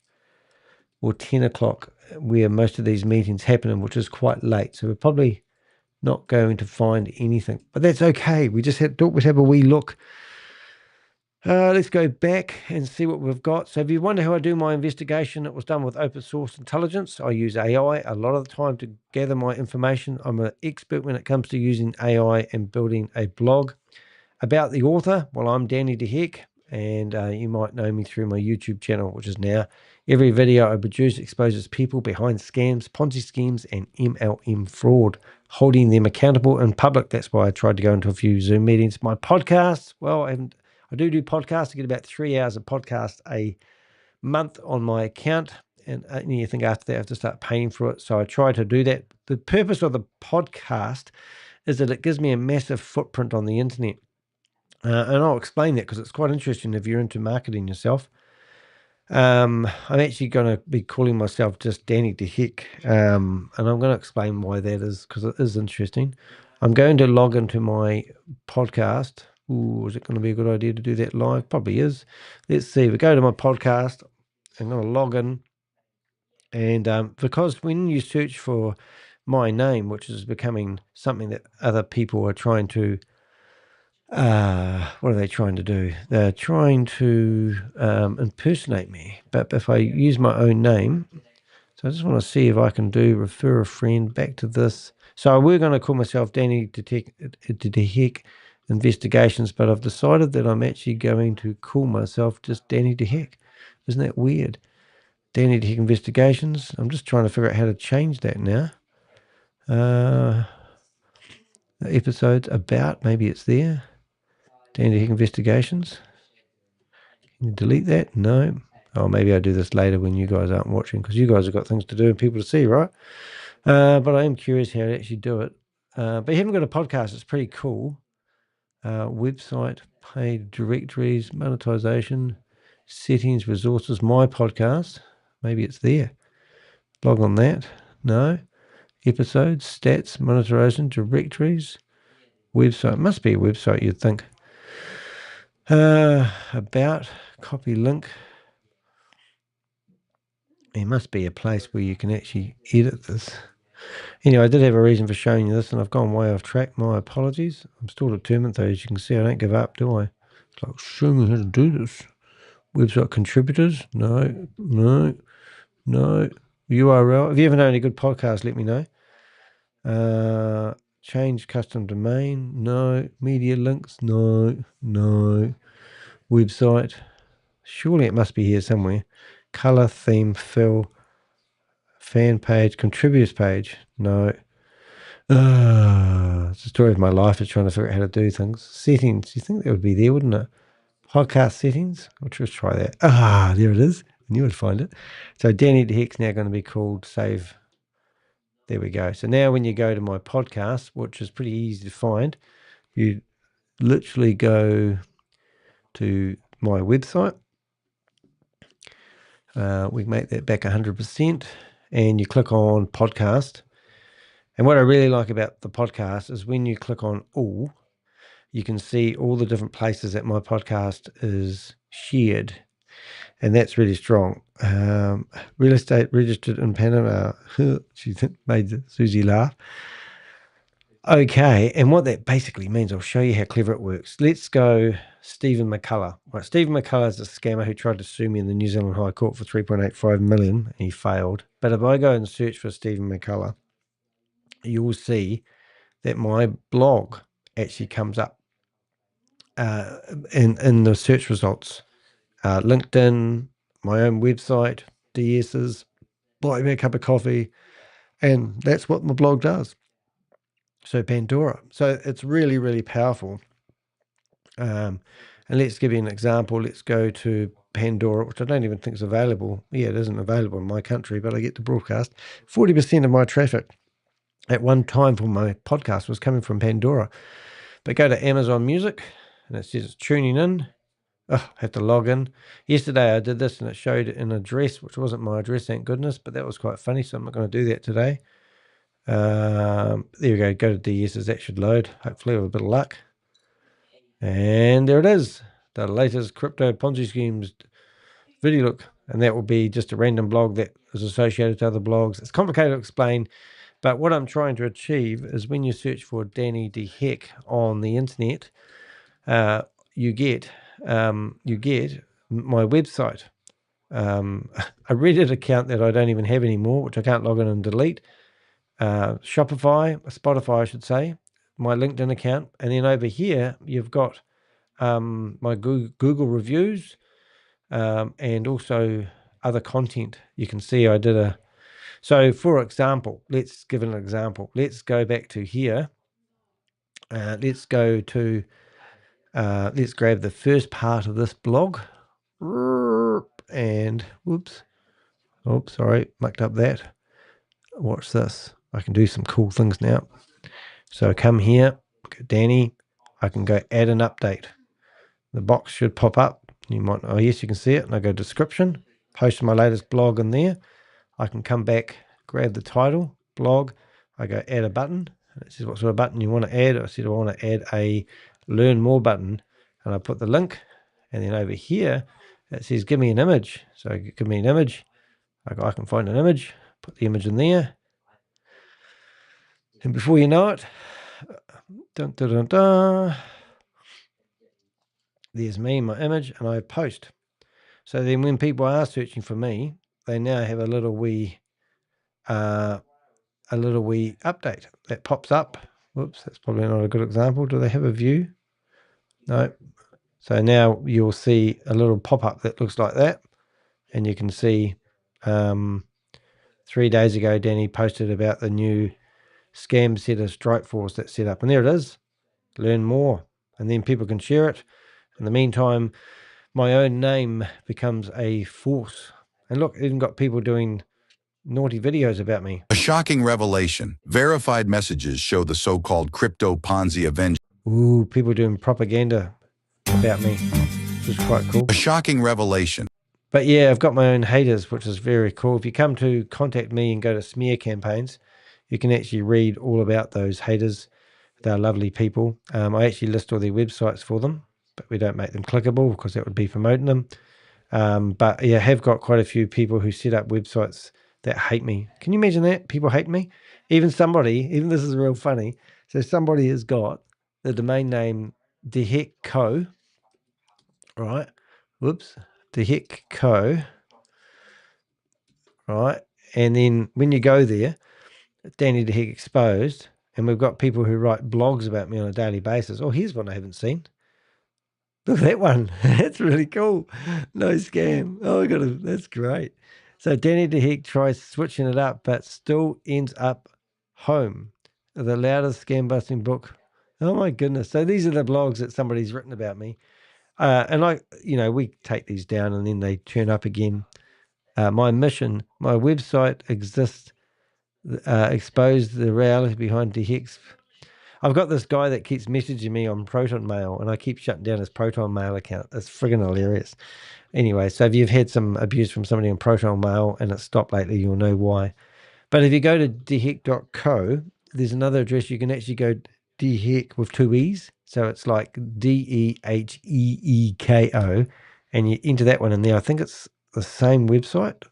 or 10 o'clock where most of these meetings happen, which is quite late. So we're probably not going to find anything, but that's okay. We just thought we'd have a wee look. Let's go back and see what we've got. So if you wonder how I do my investigation, it was done with open source intelligence. I use AI a lot of the time to gather my information. I'm an expert when it comes to using AI and building a blog. About the author, well, I'm Danny DeHeck, and you might know me through my YouTube channel, which is now. Every video I produce exposes people behind scams, Ponzi schemes, and MLM fraud, holding them accountable in public. That's why I tried to go into a few Zoom meetings. My podcasts, well, I do podcasts. I get about 3 hours of podcast a month on my account, and anything after that I have to start paying for it. So I try to do that. The purpose of the podcast is that it gives me a massive footprint on the internet. And I'll explain that because it's quite interesting if you're into marketing yourself. I'm actually going to be calling myself just Danny DeHeck, and I'm going to explain why that is because it is interesting. I'm going to log into my podcast. Ooh, is it going to be a good idea to do that live? Probably is. Let's see. We go to my podcast. I'm going to log in. And because when you search for my name, which is becoming something that other people are trying to, what are they trying to do? They're trying to impersonate me. But if I use my own name, so I just want to see if I can do refer a friend back to this. So we're going to call myself Danny DeHeck Investigations, but I've decided that I'm actually going to call myself just Danny DeHeck. Isn't that weird? Danny DeHeck Investigations. I'm just trying to figure out how to change that now. The episodes about, maybe it's there. Danny DeHeck Investigations. Can you delete that? No. Oh, maybe I'll do this later when you guys aren't watching because you guys have got things to do and people to see, right? But I am curious how to actually do it. But you haven't got a podcast. It's pretty cool. Website, paid directories, monetization, settings, resources, my podcast. Maybe it's there. Log on that. No. Episodes, stats, monetization, directories, website. Must be a website, you'd think. About, copy link. There must be a place where you can actually edit this. Anyway, I did have a reason for showing you this, and I've gone way off track. My apologies. I'm still determined, though. As you can see, I don't give up, do I? It's like, show me how to do this. Website contributors? No. URL. If you ever know any good podcasts, let me know. Change custom domain? No. Media links? No. Website? Surely it must be here somewhere. Color, theme, fill, fan page, contributors page? No. It's the story of my life is trying to figure out how to do things. Settings? You think that would be there, wouldn't it? Podcast settings? I'll just try that. There it is. I knew I'd find it. So Danny DeHeck's now going to be called Save. There we go. So now when you go to my podcast, which is pretty easy to find, you literally go to my website. We make that back 100%, and you click on podcast. And what I really like about the podcast is when you click on all, you can see all the different places that my podcast is shared. And that's really strong. Real estate registered in Panama. She made Susie laugh. Okay, and what that basically means, I'll show you how clever it works. Let's go Stephen McCullough. Right, Stephen McCullough is a scammer who tried to sue me in the New Zealand High Court for $3.85 million, and he failed. But if I go and search for Stephen McCullough, you'll see that my blog actually comes up in the search results. LinkedIn, my own website, DS's, buy me a cup of coffee, and that's what my blog does. So Pandora. So it's really, really powerful. And let's give you an example. Let's go to Pandora, which I don't even think is available. Yeah, it isn't available in my country, but I get to broadcast. 40% of my traffic at one time for my podcast was coming from Pandora. But go to Amazon Music, and it says it's tuning in. Oh, I have to log in. Yesterday I did this, and it showed an address, which wasn't my address, thank goodness, but that was quite funny, so I'm not going to do that today. There we go. Go to DS's. That should load, hopefully with a bit of luck. And there it is, the latest crypto Ponzi schemes video look. And that will be just a random blog that is associated to other blogs. It's complicated to explain, but what I'm trying to achieve is when you search for Danny De Heck on the internet, you get my website, a Reddit account that I don't even have anymore, which I can't log in and delete, Spotify, I should say, my LinkedIn account, and then over here you've got my Google reviews, and also other content. You can see I did so for example, let's give an example. Let's go back to here. Let's go to, let's grab the first part of this blog, and sorry, mucked up that. Watch this. I can do some cool things now. So come here, go Danny. I can go add an update. The box should pop up. You might, oh yes, you can see it. And I go description, post my latest blog in there. I can come back, grab the title, blog. I go add a button. It says what sort of button you want to add. I said I want to add a learn more button, and I put the link. And then over here, it says give me an image. So give me an image. I can find an image, put the image in there. And before you know it, there's me, my image, and I post. So then when people are searching for me, they now have a little wee update that pops up. Whoops, that's probably not a good example. Do they have a view? No. So now you'll see a little pop-up that looks like that, and you can see 3 days ago Danny posted about the new scam setter strike force that's set up, and there it is. Learn more, and then people can share it. In the meantime, my own name becomes a force. And look, even got people doing naughty videos about me. A shocking revelation. Verified messages show the so-called crypto Ponzi avenger. Ooh, people doing propaganda about me, which is quite cool. A shocking revelation. But yeah, I've got my own haters, which is very cool. If you come to contact me and go to smear campaigns, you can actually read all about those haters. They're lovely people. I actually list all their websites for them, but we don't make them clickable because that would be promoting them. But yeah, I have got quite a few people who set up websites that hate me. Can you imagine that? People hate me. Even this is real funny. So somebody has got the domain name DeHeckCo, right? Whoops, DeHeckCo, right? And then when you go there, Danny DeHeck Exposed, and we've got people who write blogs about me on a daily basis. Oh, here's one I haven't seen. Look at that one. That's really cool. No scam. Oh, that's great. So Danny DeHeck tries switching it up, but still ends up home. The loudest scam busting book. Oh my goodness. So these are the blogs that somebody's written about me. And we take these down and then they turn up again. My mission, my website exists, expose the reality behind DeHeck's. I've got this guy that keeps messaging me on Proton Mail, and I keep shutting down his Proton Mail account. It's friggin' hilarious. Anyway, so if you've had some abuse from somebody on Proton Mail and it's stopped lately, you'll know why. But if you go to deheck.co, there's another address. You can actually go DeHeck with 2 E's. So it's like DEHEEKO, and you enter that one in there. I think it's the same website.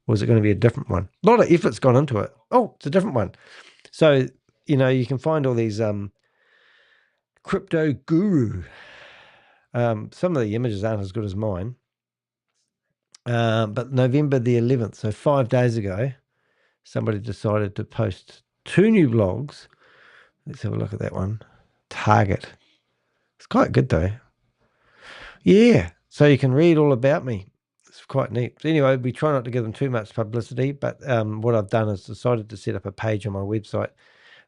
Or is it going to be a different one? A lot of effort's gone into it. Oh, it's a different one. So, you can find all these crypto guru. Some of the images aren't as good as mine. But November the 11th, so 5 days ago, somebody decided to post 2 new blogs. Let's have a look at that one. Target. It's quite good though. Yeah, so you can read all about me. It's quite neat. Anyway, we try not to give them too much publicity, but what I've done is decided to set up a page on my website.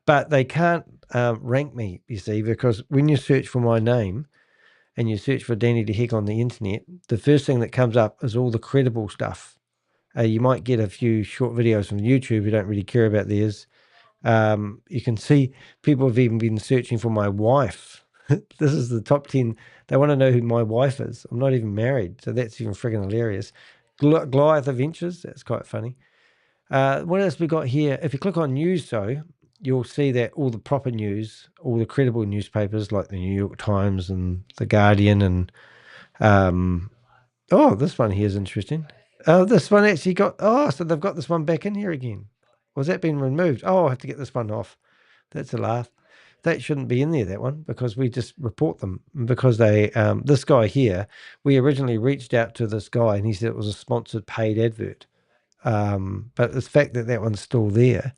But they can't rank me, you see, because when you search for my name and you search for Danny the Heck on the internet, the first thing that comes up is all the credible stuff. You might get a few short videos from YouTube. You don't really care about theirs. You can see people have even been searching for my wife. This is the top 10. They want to know who my wife is. I'm not even married, so that's even friggin' hilarious. Goliath Adventures, that's quite funny. What else we got here? If you click on news, though, you'll see that all the proper news, all the credible newspapers like the New York Times and the Guardian and oh, this one here is interesting. Oh, this one actually got, so they've got this one back in here again. Was that been removed? Oh, I'll have to get this one off. That's a laugh. That shouldn't be in there, that one, because we just report them. Because they, this guy here, we originally reached out to this guy and he said it was a sponsored paid advert. But the fact that that one's still there,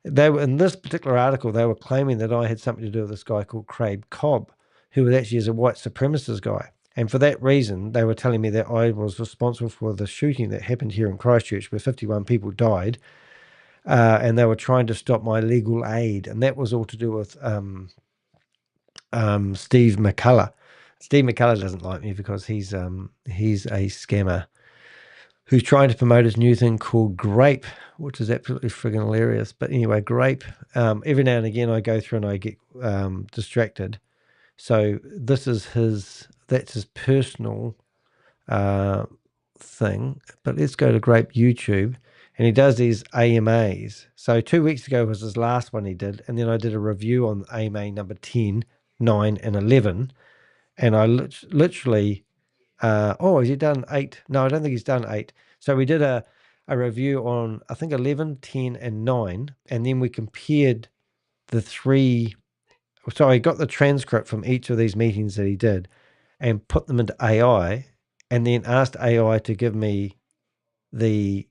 they were in this particular article, they were claiming that I had something to do with this guy called Craig Cobb, who was actually is a white supremacist guy. And for that reason, they were telling me that I was responsible for the shooting that happened here in Christchurch where 51 people died. And they were trying to stop my legal aid. And that was all to do with Steve McCullough. Steve McCullough doesn't like me because he's a scammer who's trying to promote his new thing called Grape, which is absolutely friggin' hilarious. But anyway, Grape, every now and again I go through and I get distracted. So this is that's his personal thing. But let's go to Grape YouTube. And he does these AMAs. So 2 weeks ago was his last one he did. And then I did a review on AMA number 10, 9, and 11. And I literally, has he done 8? No, I don't think he's done 8. So we did a review on, I think, 11, 10, and 9. And then we compared the 3. So I got the transcript from each of these meetings that he did and put them into AI and then asked AI to give me the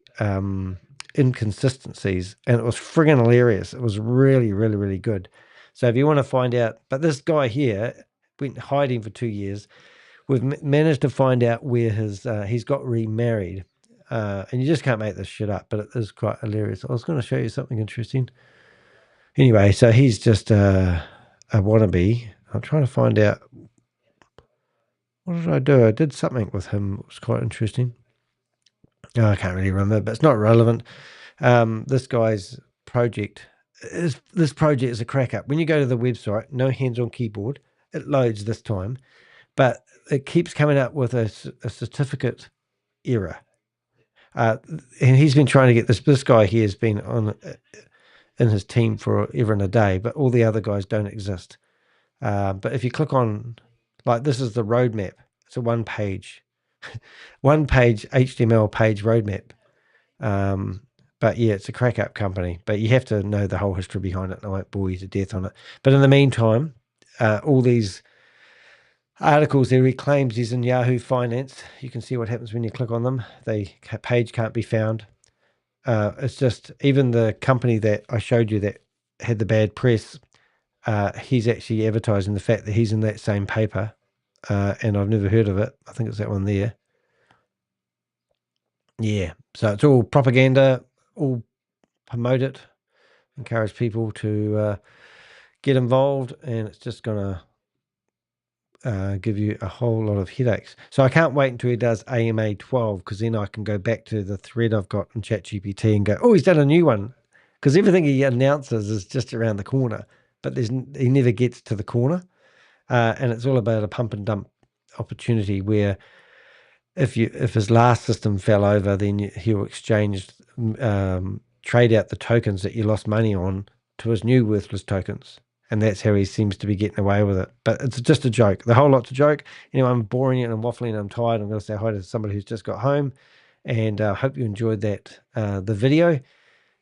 inconsistencies, and it was friggin' hilarious. It was really, really, really good. So if you want to find out, but this guy here went hiding for 2 years. We've managed to find out where his he's got remarried, and you just can't make this shit up. But it is quite hilarious. I was going to show you something interesting. Anyway, so he's just a wannabe. I'm trying to find out, what did I do? I did something with him. It was quite interesting. I can't really remember, but it's not relevant. This guy's project is a crack up. When you go to the website, no hands on keyboard, it loads this time, but it keeps coming up with a certificate error. And he's been trying to get this guy here has been on in his team for ever and a day, but all the other guys don't exist. But if you click on, like, this is the roadmap. It's a one page HTML page roadmap. But yeah, it's a crack up company, but you have to know the whole history behind it. And I won't bore you to death on it. But in the meantime, all these articles that he claims he's in Yahoo Finance, you can see what happens when you click on them. The page can't be found. It's just, even the company that I showed you that had the bad press, he's actually advertising the fact that he's in that same paper. And I've never heard of it. I think it's that one there. Yeah, so it's all propaganda, all promote it, encourage people to get involved, and it's just going to give you a whole lot of headaches. So I can't wait until he does AMA 12, because then I can go back to the thread I've got in ChatGPT and go, oh, he's done a new one, because everything he announces is just around the corner, but he never gets to the corner, and it's all about a pump and dump opportunity where if his last system fell over, then he'll exchange, trade out the tokens that you lost money on to his new worthless tokens. And that's how he seems to be getting away with it. But it's just a joke. The whole lot's a joke. Anyway, I'm boring you and I'm waffling and I'm tired. I'm going to say hi to somebody who's just got home. And I hope you enjoyed that, the video.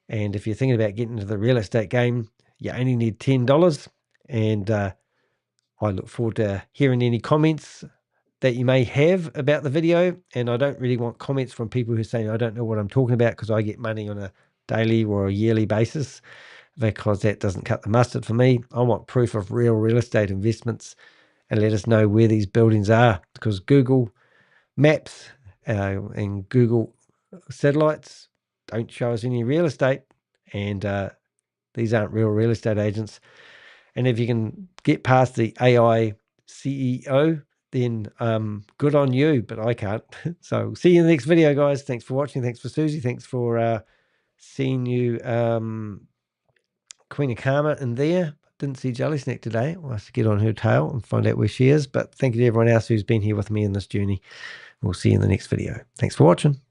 And if you're thinking about getting into the real estate game, you only need $10. And I look forward to hearing any comments that you may have about the video. And I don't really want comments from people who say I don't know what I'm talking about, because I get money on a daily or a yearly basis. because that doesn't cut the mustard for me. I want proof of real estate investments, and let us know where these buildings are, because Google Maps and Google satellites don't show us any real estate, and these aren't real estate agents. And if you can get past the AI CEO, then good on you, but I can't. So see you in the next video, guys. Thanks for watching. Thanks for Susie. Thanks for seeing you, Queen of Karma in there. Didn't see Jelly Snack today. I'll have to get on her tail and find out where she is. But thank you to everyone else who's been here with me in this journey. We'll see you in the next video. Thanks for watching.